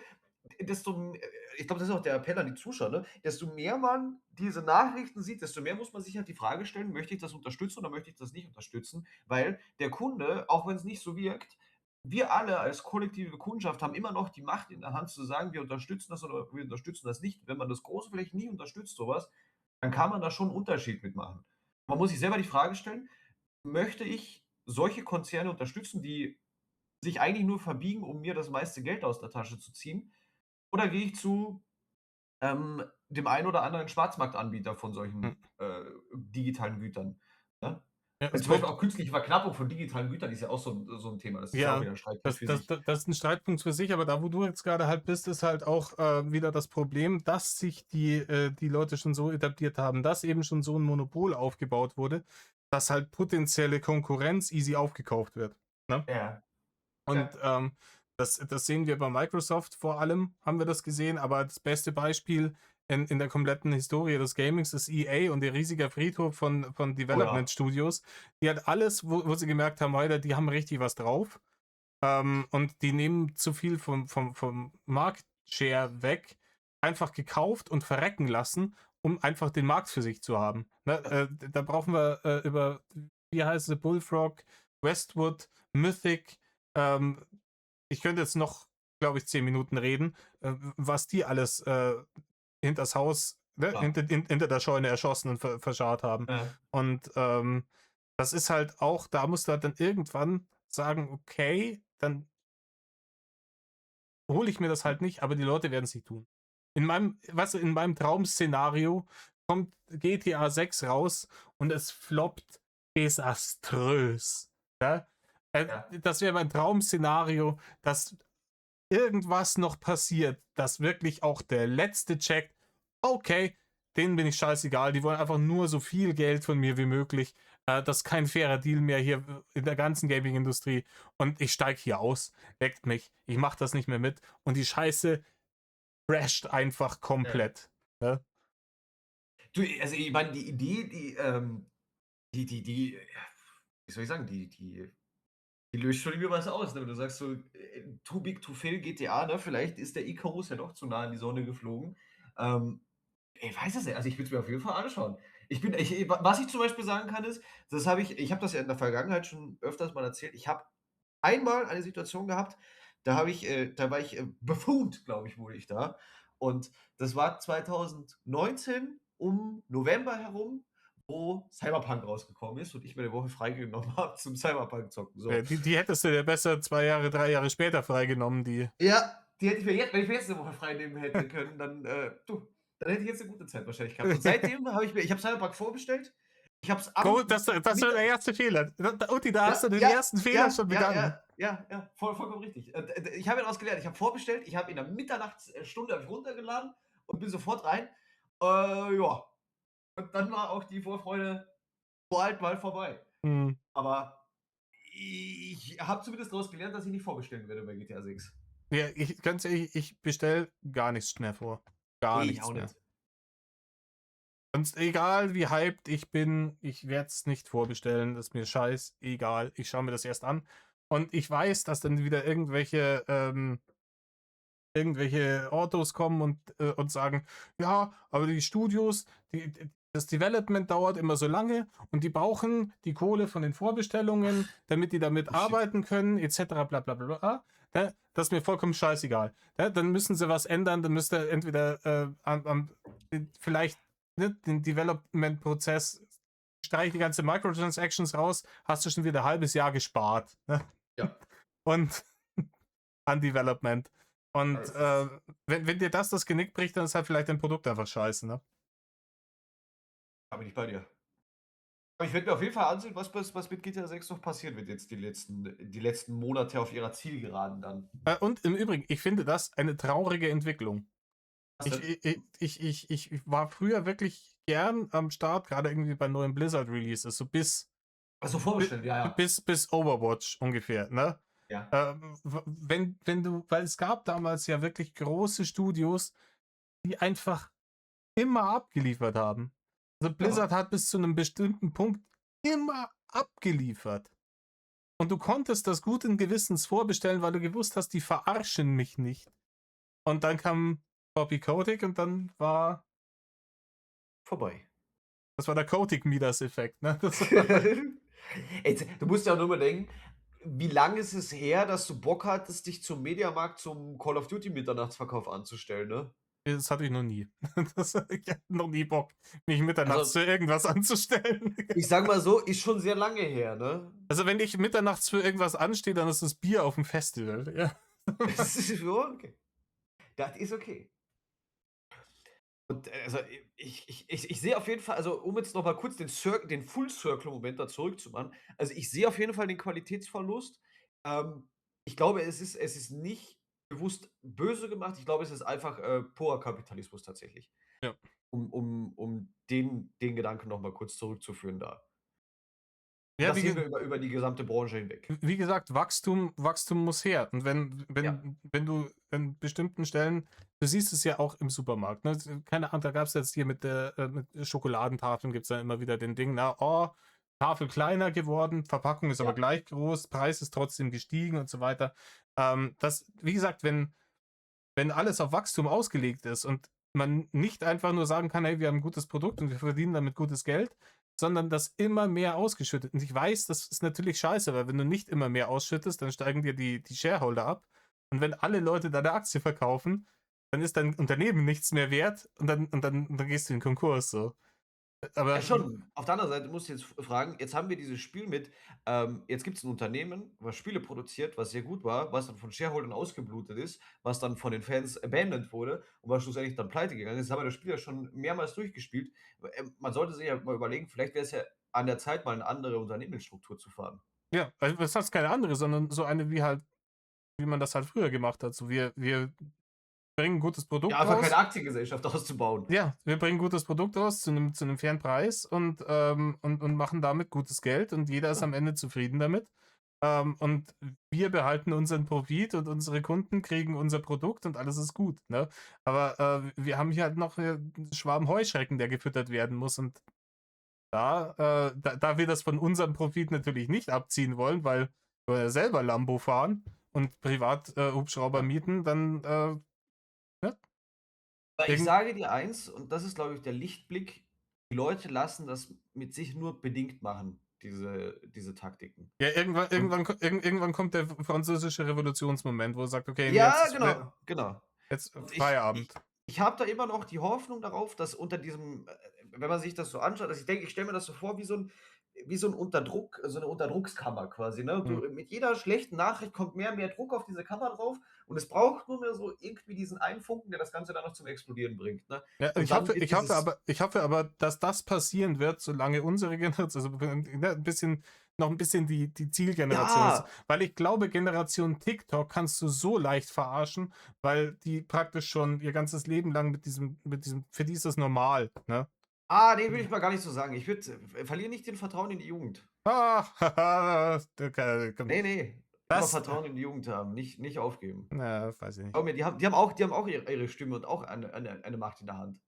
desto m ich glaube, das ist auch der Appell an die Zuschauer, ne? Desto mehr man diese Nachrichten sieht, desto mehr muss man sich halt die Frage stellen: „Möchte ich das unterstützen oder möchte ich das nicht unterstützen?“ Weil der Kunde, auch wenn's nicht so wirkt, wir alle als kollektive Kundschaft haben immer noch die Macht in der Hand zu sagen: „Wir unterstützen das oder wir unterstützen das nicht.“ Wenn man das große vielleicht nie unterstützt, so was, dann kann man da schon 'n Unterschied mitmachen. Man muss sich selber die Frage stellen: Möchte ich solche Konzerne unterstützen, die sich eigentlich nur verbiegen, um mir das meiste Geld aus der Tasche zu ziehen? Oder gehe ich zu, dem einen oder anderen Schwarzmarktanbieter von hm, solchen, digitalen Gütern, ne? ja, Weil zum Beispiel auch künstliche Verknappung von digitalen Gütern ist ja auch so 'n Thema. Das ist ja auch ja, wieder 'n Streitfeld für sich. das ist ein Streitpunkt für sich, aber da, wo du jetzt gerade halt bist, ist halt auch wieder das Problem, dass sich die Leute schon so etabliert haben, dass eben schon so ein Monopol aufgebaut wurde, dass halt potenzielle Konkurrenz easy aufgekauft wird. Ne? Ja, Und ja. das sehen wir bei Microsoft vor allem, haben wir das gesehen, aber das beste Beispiel in der kompletten Historie des Gamings ist EA und ihr riesiger Friedhof von Oh ja. Development Studios. Die hat alles, wo sie gemerkt haben, Leute, die haben richtig was drauf. Und die nehmen zu viel vom Marktshare weg, einfach gekauft und verrecken lassen, um einfach den Markt für sich zu haben. Ne? Da brauchen wir über, wie heißt es, Bullfrog, Westwood, Mythic, ähm, ich könnte jetzt noch, glaube ich, 10 Minuten reden, was die alles hinters Haus, ne, Klar. hinter der Scheune erschossen und verscharrt haben. Ja. Und das ist halt auch, da musst du halt dann irgendwann sagen, okay, dann hole ich mir das halt nicht, aber die Leute werden es nicht tun. In meinem Traum-Szenario kommt GTA 6 raus und es floppt desaströs. Ja? Ja. Das wäre mein Traum-Szenario, dass irgendwas noch passiert, dass wirklich auch der Letzte checkt, okay, denen bin ich scheißegal, die wollen einfach nur so viel Geld von mir wie möglich. Das ist kein fairer Deal mehr hier in der ganzen Gaming-Industrie und ich steige hier aus, leckt mich, ich mache das nicht mehr mit und die Scheiße crasht einfach Ja. komplett. Ne? Du, also ich meine, die Idee, die, wie soll ich sagen, die löst schon irgendwie was aus, ne? Wenn du sagst so, too big to fail GTA, ne? Vielleicht ist der Icarus ja doch zu nah in die Sonne geflogen. Ähm, ich weiß es nicht. Also, ich würde es mir auf jeden Fall anschauen. Was ich zum Beispiel sagen kann, ist, ich habe das ja in der Vergangenheit schon öfters mal erzählt. Ich habe einmal eine Situation gehabt, da war ich, befoohnt, glaube ich, wurde ich da. Und das war 2019 um November herum, wo Cyberpunk rausgekommen ist und ich mir 'ne Woche freigenommen habe zum Cyberpunk zocken, so. Die hättest du dir besser 2 Jahre, 3 Jahre später freigenommen, die. Ja, die hätte ich mir jetzt wenn ich mir jetzt 'ne Woche frei nehmen hätte können, dann hätte ich jetzt 'ne gute Zeit wahrscheinlich gehabt. Und seitdem ich habe Cyberpunk vorbestellt. Ich habe es am Gut, das war der erste Fehler. Uti, da hast Ja, du den ja, ersten Fehler ja, schon ja, begangen. ja, vollkommen richtig. Ich habe ja daraus gelernt. Ich habe vorbestellt, ich habe in der Mitternachtsstunde habe ich runtergeladen und bin sofort rein. Ja, und dann war auch die Vorfreude bald mal vorbei. Hm. Aber ich habe zumindest daraus gelernt, dass ich nicht vorbestellen werde bei GTA 6. Ja, ganz ehrlich, ich bestelle gar nichts mehr vor. Gar Ich auch nichts mehr. nicht. Und egal wie hyped ich bin, ich werde es nicht vorbestellen. Das ist mir scheißegal. Ich schaue mir das erst an. Und ich weiß, dass dann wieder irgendwelche Autos kommen und sagen, ja, aber die Studios, das Development dauert immer so lange und die brauchen die Kohle von den Vorbestellungen, damit die damit Bullshit. arbeiten können, etc. bla bla bla bla. Ja, das ist mir vollkommen scheißegal. Ja, dann müssen sie was ändern, dann müsste entweder vielleicht den Development-Prozess, streich die ganze Microtransactions raus, hast du schon wieder ein halbes Jahr gespart. Ne? Ja, Und an Development. Und es ist wenn dir das Genick bricht, dann ist halt vielleicht dein Produkt einfach scheiße, ne? da bin ich bei dir. Aber ich werde mir auf jeden Fall ansehen, was mit GTA 6 noch passieren wird jetzt die letzten Monate auf ihrer Zielgeraden dann. Und im Übrigen, ich finde das eine traurige Entwicklung. Was Ich, denn? ich, ich war früher wirklich gern am Start, gerade irgendwie bei neuen Blizzard-Releases, so Ach so, vorbestellen, ja, ja. bis Overwatch ungefähr, ne? Ja, Weil es gab damals ja wirklich große Studios, die einfach immer abgeliefert haben. Also ja. Blizzard hat bis zu einem bestimmten Punkt immer abgeliefert. Und du konntest das guten Gewissens vorbestellen, weil du gewusst hast, die verarschen mich nicht. Und dann kam Bobby Kotick und dann war, Vorbei. das war der Kotick-Midas-Effekt. Ne? Das war, Ey, du musst ja auch nur mal denken, wie lange ist es her, dass du Bock hattest, dich zum Mediamarkt zum Call of Duty Mitternachtsverkauf anzustellen, ne? das hatte ich noch nie. Ich hatte noch nie Bock, mich mitternachts Also, für irgendwas anzustellen. ich sage mal so, ist schon sehr lange her, ne? Also wenn ich mitternachts für irgendwas anstehe, dann ist das Bier auf dem Festival. Ja. Das ist so, okay. Das ist okay. Und, also, ich sehe auf jeden Fall also, um jetzt noch mal kurz den Full-Circle-Moment da zurückzumachen. Also, ich sehe auf jeden Fall den Qualitätsverlust. Ich glaube, es ist nicht bewusst böse gemacht. Ich glaube, es ist einfach, purer Kapitalismus tatsächlich, Ja. um den Gedanken noch mal kurz zurückzuführen da. Und Ja, das sehen wir über die gesamte Branche hinweg. wie gesagt, Wachstum muss her. Und Ja, wenn du an bestimmten Stellen, du siehst es ja auch im Supermarkt, ne? Keine Ahnung, da gab es jetzt hier mit Schokoladentafeln, gibt es dann immer wieder den Ding, na, oh, Tafel kleiner geworden, Verpackung ist aber ja, gleich groß, Preis ist trotzdem gestiegen und so weiter. Wie gesagt, wenn alles auf Wachstum ausgelegt ist und man nicht einfach nur sagen kann, hey, wir haben ein gutes Produkt und wir verdienen damit gutes Geld, sondern das immer mehr ausgeschüttet. Und ich weiß, das ist natürlich scheiße, weil wenn du nicht immer mehr ausschüttest, dann steigen dir die Shareholder ab. Und wenn alle Leute deine Aktie verkaufen, dann ist dein Unternehmen nichts mehr wert und dann gehst du in Konkurs. So. Ja Aber schon. Auf der anderen Seite musst du jetzt fragen, jetzt haben wir dieses Spiel mit, jetzt gibt's 'n Unternehmen, was Spiele produziert, was sehr gut war, was dann von Shareholdern ausgeblutet ist, was dann von den Fans abandoned wurde und was schlussendlich dann pleitegegangen ist. Jetzt haben wir das Spiel ja schon mehrmals durchgespielt. Man sollte sich ja mal überlegen, vielleicht wär's ja an der Zeit, mal 'ne andere Unternehmensstruktur zu fahren. ja, also das heißt keine andere, sondern so eine wie halt wie man das halt früher gemacht hat. So wir bringen 'n gutes Ja, Produkt einfach keine raus. Aktiengesellschaft auszubauen. Ja, wir bringen gutes Produkt raus zu 'nem fairen Preis und machen damit gutes Geld und jeder ist Ja. am Ende zufrieden damit. Und wir behalten unseren Profit und unsere Kunden kriegen unser Produkt und alles ist gut, ne? Aber, wir haben hier halt noch, 'n Schwarm Heuschrecken, der gefüttert werden muss und da wir das von unserem Profit natürlich nicht abziehen wollen, weil wir ja selber Lambo fahren und privat, Hubschrauber Ja. mieten, dann, ne, Aber ich irgend sage dir eins, und das ist, glaube ich, der Lichtblick: Die Leute lassen das mit sich nur bedingt machen, diese Taktiken. ja, Und irgendwann kommt der französische Revolutionsmoment, wo er sagt: „Okay, ja, genau, genau. jetzt Und Feierabend.“ ich habe da immer noch die Hoffnung darauf, dass unter diesem wenn man sich das so anschaut, also, ich denke, ich stelle mir das so vor wie so 'n Unterdruck, so 'ne Unterdruckskammer quasi, ne? Mhm. Mit jeder schlechten Nachricht kommt mehr und mehr Druck auf diese Kammer drauf und es braucht nur mehr so irgendwie diesen einen Funken, der das Ganze dann noch zum Explodieren bringt, ne? Ja, Und dann wird dieses ich hoffe aber, dass das passieren wird, solange unsere Generation also, ne, 'n bisschen noch ein bisschen die Zielgeneration ist. ja, Weil ich glaube, Generation TikTok kannst du so leicht verarschen, weil die praktisch schon ihr ganzes Leben lang mit diesem für die ist das normal, ne? ne, will ich mal gar nicht so sagen. Ich würde verliere nicht den Vertrauen in die Jugend. Ah, okay, komm. Ne, ne, immer Das Vertrauen in die Jugend haben, nicht aufgeben. na, weiß ich nicht. Glaube mir, die haben auch ihre Stimme und auch eine Macht in der Hand.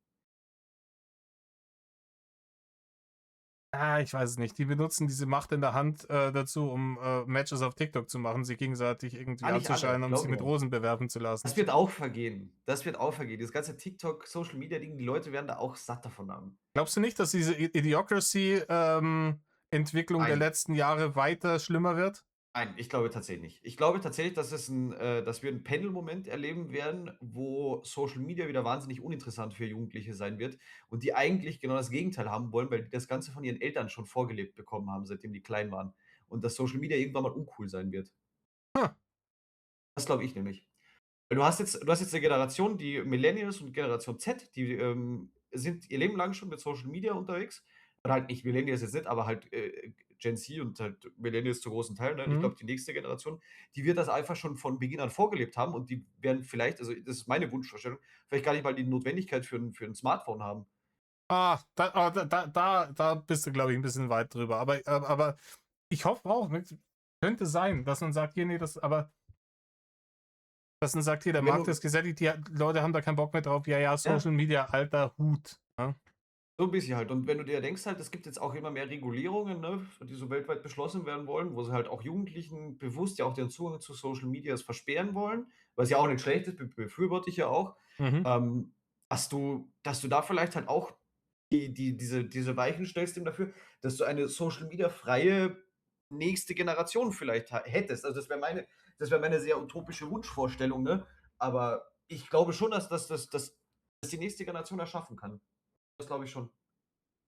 Ich weiß es nicht. Die benutzen diese Macht in der Hand, dazu, um, Matches auf TikTok zu machen, sich gegenseitig irgendwie Ah, nicht alle, anzuschreien, um glaub sich mit mir. Rosen bewerfen zu lassen. Das wird auch vergehen. Das wird auch vergehen. Das ganze TikTok, Social Media Ding, die Leute werden da auch satt davon haben. Glaubst du nicht, dass diese Idiocracy, Entwicklung der Nein, letzten Jahre weiter schlimmer wird? nein, ich glaube tatsächlich nicht. Ich glaube tatsächlich, dass wir 'n Pendelmoment erleben werden, wo Social Media wieder wahnsinnig uninteressant für Jugendliche sein wird und die eigentlich genau das Gegenteil haben wollen, weil die das Ganze von ihren Eltern schon vorgelebt bekommen haben, seitdem die klein waren und dass Social Media irgendwann mal uncool sein wird. Ha, Das glaube ich nämlich. Weil du hast jetzt 'ne Generation, die Millennials und Generation Z, die, sind ihr Leben lang schon mit Social Media unterwegs. Oder halt nicht Millennials jetzt nicht, aber halt, Gen Z und halt Millennials zu großen Teilen, ne? Ich mhm. glaube, die nächste Generation, die wird das einfach schon von Beginn an vorgelebt haben und die werden vielleicht, also, das ist meine Wunschvorstellung, vielleicht gar nicht mal die Notwendigkeit für 'n Smartphone haben. Da bist du, glaube ich, ein bisschen weit drüber. Aber ich hoffe auch, ne, könnte sein, dass man sagt: „Hier, ne, das“ aber dass man sagt: „Hier, der Wenn Markt du ist gesättigt, die Leute haben da keinen Bock mehr drauf. Ja, ja, ja. Social Media, alter Hut“, ne? So 'n bisschen halt. Und wenn du dir denkst halt, es gibt jetzt auch immer mehr Regulierungen, ne, die so weltweit beschlossen werden wollen, wo sie halt auch Jugendlichen bewusst ja auch den Zugang zu Social Medias versperren wollen, was ja auch nicht schlecht ist, befürworte ich ja auch. Mhm. Ähm, dass du da vielleicht halt auch diese Weichen stellst eben dafür, dass du eine Social Media freie nächste Generation vielleicht hättest. Also, das wäre meine sehr utopische Wunschvorstellung, ne? Aber ich glaube schon, dass die nächste Generation das schaffen kann. Das glaube ich schon.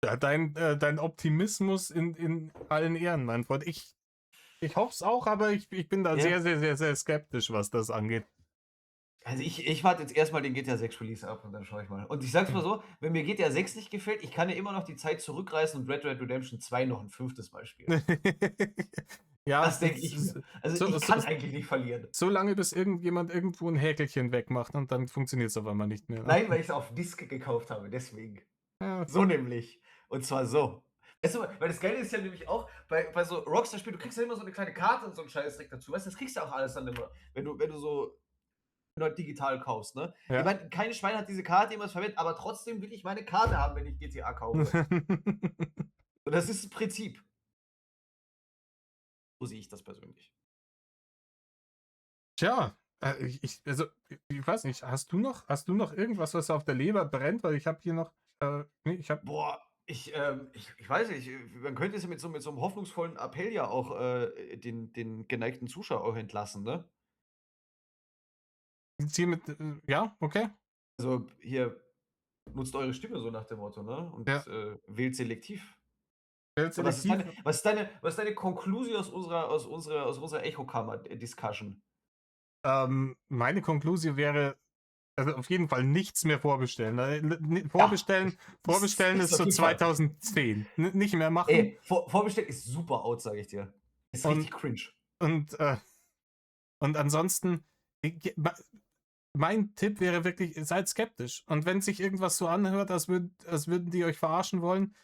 Ja, dein Optimismus in allen Ehren, mein Freund. Ich hoffe es auch, aber ich bin da Ja. sehr, sehr, sehr, sehr skeptisch, was das angeht. Also, ich warte jetzt erst mal den GTA 6 Release ab und dann schaue ich mal. Und ich sage es mal Hm. so, wenn mir GTA 6 nicht gefällt, ich kann ja immer noch die Zeit zurückreißen und Red Dead Redemption 2 noch 'n 5. Mal spielen. Ja, Das denke es ich mir. ist Also, so ich so kann eigentlich nicht verlieren. so lange, bis irgendjemand irgendwo ein Häkelchen wegmacht und dann funktioniert's auf einmal nicht mehr, ne? Nein, weil ich's auf Disk gekauft habe, deswegen. Ja. So nämlich. Und zwar so. Weißt du, weil das Geile ist ja nämlich auch bei so Rockstar-Spielen, du kriegst ja immer so 'ne kleine Karte und so 'n Scheißdreck dazu. Weißt du, das kriegst du ja auch alles dann immer, wenn du so halt digital kaufst, ne? Ich Ja. meine, kein Schwein hat diese Karte jemals verwendet, aber trotzdem will ich meine Karte haben, wenn ich GTA kaufe. Und das ist das Prinzip. So sehe ich das persönlich. Tja, also, ich weiß nicht, hast du noch irgendwas, was auf der Leber brennt? Weil ich habe hier noch, ne, ich habe Boah, ich weiß nicht, man könnte es ja mit so 'nem hoffnungsvollen Appell ja auch, den geneigten Zuschauer auch entlassen, ne? jetzt hier mit ja, okay. Also, hier Nutzt eure Stimme so nach dem Motto, ne? Ja, Und, wählt selektiv. Und selektiv. was ist deine Konklusion aus unserer Echokammer-Discussion? Meine Konklusion wäre, also auf jeden Fall nichts mehr vorbestellen. Ja, Vorbestellen ist ist auf so jeden Fall. 2010. Nicht mehr machen. Ey, vorbestellen ist super out, sage ich dir. Ist richtig Und, cringe. und, äh, und ansonsten, mein Tipp wäre wirklich, seid skeptisch. Und wenn sich irgendwas so anhört, als würden die euch verarschen wollen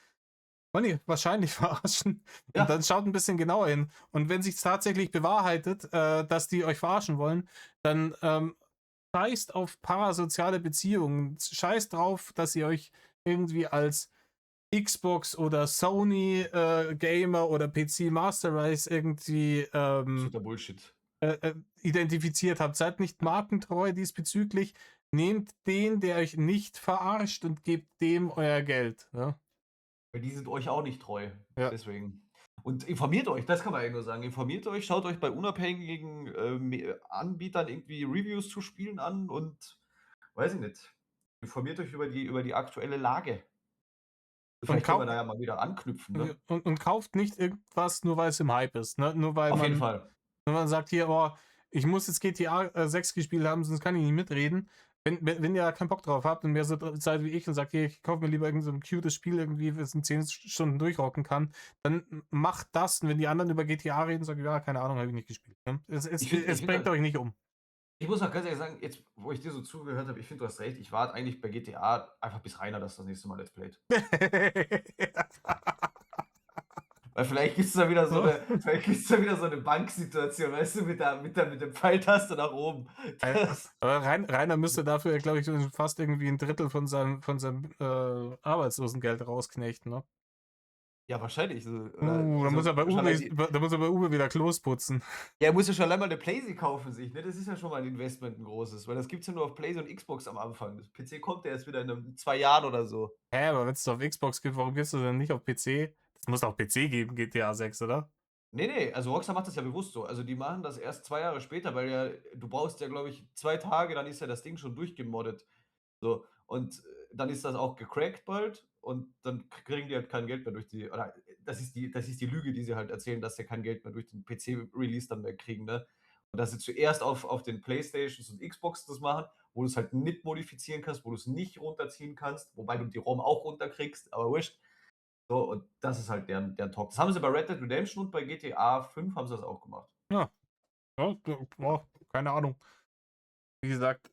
die wahrscheinlich verarschen. Und dann Ja, schaut ein bisschen genauer hin. Und wenn sich tatsächlich bewahrheitet, dass die euch verarschen wollen, dann scheißt auf parasoziale Beziehungen. Scheißt drauf, dass ihr euch irgendwie als Xbox oder Sony Gamer oder PC Master Race irgendwie absoluter Bullshit. identifiziert habt. Seid nicht markentreu diesbezüglich. Nehmt den, der euch nicht verarscht und gebt dem euer Geld. Ja. Weil die sind euch auch nicht treu, Ja. deswegen. Und informiert euch, das kann man eigentlich nur sagen. Informiert euch, schaut euch bei unabhängigen, Anbietern irgendwie Reviews zu Spielen an und weiß ich nicht, informiert euch über die aktuelle Lage. Und, Vielleicht können wir da ja mal wieder anknüpfen, ne? und kauft nicht irgendwas, nur weil es im Hype ist. Ne? Auf jeden Fall. Wenn man sagt, hier, oh, ich muss jetzt GTA 6 gespielt haben, sonst kann ich nicht mitreden. Wenn ihr da keinen Bock drauf habt und mehr so seid wie ich und sagt, hier, ich kaufe mir lieber irgend so ein cutes Spiel irgendwie, das in 10 Stunden durchrocken kann, dann macht das. Und wenn die anderen über GTA reden, sagt, ja, keine Ahnung, habe ich nicht gespielt. Ne? Ich Es bringt finde euch nicht um. ich muss auch ganz ehrlich sagen, jetzt, wo ich dir so zugehört habe, ich finde, du hast recht. Ich warte eigentlich bei GTA einfach bis Rainer das nächste Mal Let's Playt. Weil vielleicht gibt's da wieder so eine Banksituation, weißt du, mit der Pfeiltaste nach oben. Das Aber Rainer müsste dafür, glaube ich, fast irgendwie ein Drittel von seinem Arbeitslosengeld rausknechten, ne? ja, wahrscheinlich so, oder Da muss also er bei schon Uwe, allein die da muss er bei Uwe wieder Klos putzen. ja, er muss ja schon allein mal 'ne Playsee kaufen sich, ne? Das ist ja schon mal 'n Investment 'n großes, weil das gibt's ja nur auf Playsee und Xbox am Anfang. Das PC kommt ja erst wieder in 2 Jahren oder so. Hä, aber wenn es auf Xbox gibt, warum gibst du denn nicht auf PC? Das muss auf PC geben, GTA 6, oder? Ne, ne, also Rockstar macht das ja bewusst so. Also, die machen das erst 2 Jahre später, weil ja du brauchst ja, glaube ich, 2 Tage, dann ist ja das Ding schon durchgemoddet. So, und, dann ist das auch gecrackt bald und dann kriegen die halt kein Geld mehr durch die oder das ist die Lüge, die sie halt erzählen, dass sie kein Geld mehr durch den PC-Release dann mehr kriegen, ne? Und dass sie zuerst auf den Playstations und Xbox das machen, wo du's halt nicht modifizieren kannst, wo du's nicht runterziehen kannst, wobei du die ROM auch runterkriegst, aber wurscht. So, und das ist halt deren Talk. Das haben sie bei Red Dead Redemption und bei GTA 5 haben sie das auch gemacht. Ja, ja, boah, keine Ahnung. Wie gesagt,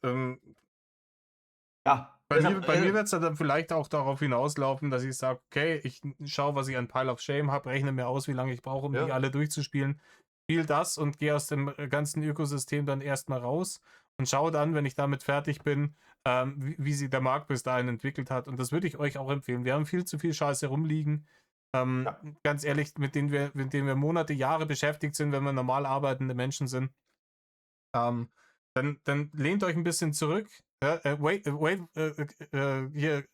Ja, deshalb, bei mir wird es dann vielleicht auch darauf hinauslaufen, dass ich sage, okay, ich schaue, was ich an Pile of Shame habe, rechne mir aus, wie lange ich brauche, um die ja, alle durchzuspielen, spiele das und gehe aus dem ganzen Ökosystem dann erstmal raus und schaue dann, wenn ich damit fertig bin, wie sich der Markt bis dahin entwickelt hat. Und das würde ich euch auch empfehlen. Wir haben viel zu viel Scheiße rumliegen. ja, Ganz ehrlich, mit denen wir Monate, Jahre beschäftigt sind, wenn wir normal arbeitende Menschen sind. Dann lehnt euch ein bisschen zurück. Ja, hier,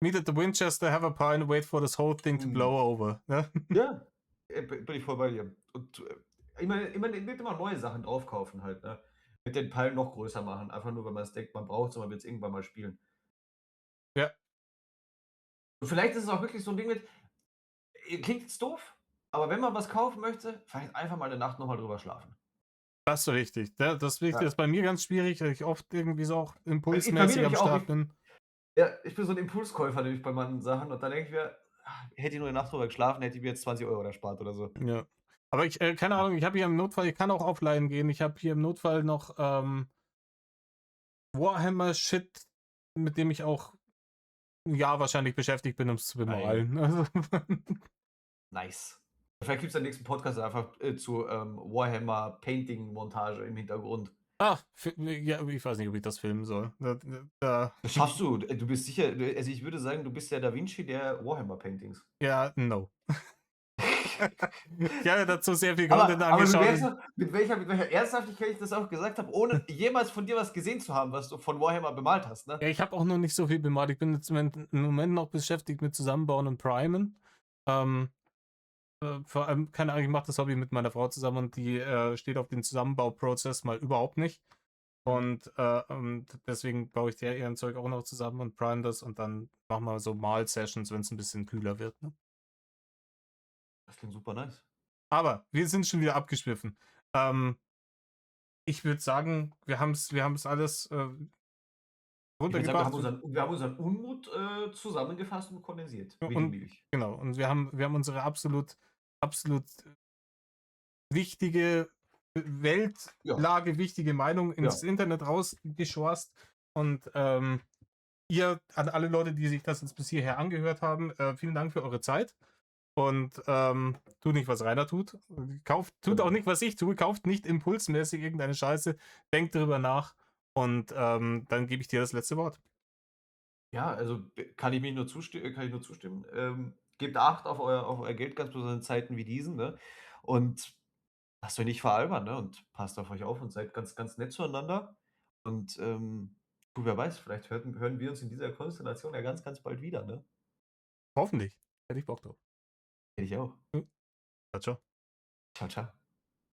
meet at the Winchester, have a pint, wait for this whole thing to mhm. blow over. Ne? Ja, bin ich voll bei dir. Und, immer nicht immer neue Sachen draufkaufen halt, ne? Mit den Peilen noch größer machen, einfach nur, wenn man's denkt, man braucht's und man will's irgendwann mal spielen. Ja, Und vielleicht ist es auch wirklich so 'n Ding mit klingt jetzt doof, aber wenn man was kaufen möchte, vielleicht einfach mal 'ne Nacht noch mal drüber schlafen. das ist richtig. Ja, das Wichtige Ja. ist bei mir ganz schwierig, weil ich oft irgendwie so auch Bei mir impulsmäßig am nämlich auch, Start bin. ich bin so 'n Impulskäufer nämlich bei manchen Sachen und dann denke ich mir: „Hätte ich nur 'ne Nacht drüber geschlafen, hätte ich mir jetzt 20 € erspart oder so.“ Ja. Aber keine Ahnung, ich habe hier im Notfall, ich kann auch offline gehen. Ich habe hier im Notfall noch Warhammer-Shit, mit dem ich auch ein Jahr wahrscheinlich beschäftigt bin, um es zu Geil. bemalen. Also, Nice. Vielleicht gibt's ja nächsten Podcast einfach, zu, Warhammer Painting Montage im Hintergrund. ja, ich weiß nicht, ob ich das filmen soll. Da, Das schaffst du. Du bist sicher also, ich würde sagen, du bist der Da Vinci der Warhammer Paintings. ja, no. Ich habe ja dazu sehr viel Content Aber du angeschaut. merkst doch, mit welcher Ernsthaftigkeit ich das auch gesagt habe, ohne jemals von dir was gesehen zu haben, was du von Warhammer bemalt hast, ne? Ja, ich habe auch noch nicht so viel bemalt. Ich bin jetzt im Moment noch beschäftigt mit Zusammenbauen und Primen. Ähm, vor allem, keine Ahnung, ich mache das Hobby mit meiner Frau zusammen und die steht auf den Zusammenbauprozess mal überhaupt nicht. Mhm. Und deswegen baue ich deren Zeug auch noch zusammen und prime das und dann machen wir so Mal-Sessions, wenn es ein bisschen kühler wird, ne? Das klingt super nice. Aber wir sind schon wieder abgeschwiffen. Ähm, Ich würde sagen, wir haben's alles, Ich würde sagen, runtergebracht wir haben unseren Unmut, zusammengefasst und kondensiert, wie die und Milch. genau, und wir haben unsere absolut wichtige Ja, Weltlage, wichtige Meinung ins ja. Internet rausgeschorst und, ihr an alle Leute, die sich das jetzt bis hierher angehört haben, vielen Dank für eure Zeit und, tut nicht, was Rainer tut. Tut auch Genau. nicht, was ich tue. Kauft nicht impulsmäßig irgendeine Scheiße. Denkt drüber nach und, dann gebe ich dir das letzte Wort. Ja, also, kann ich nur zustimmen. Gebt Acht auf euer Geld, ganz besonders in Zeiten wie diesen, ne? Und lasst euch nicht veralbern, ne? Und passt auf euch auf und seid ganz, ganz nett zueinander. Und, du, wer weiß, vielleicht hören wir uns in dieser Konstellation ja ganz, ganz bald wieder, ne? Hoffentlich. Hätte ich Bock drauf. Hätte ich auch. Hm, tschau, tschau. Ciao, ciao.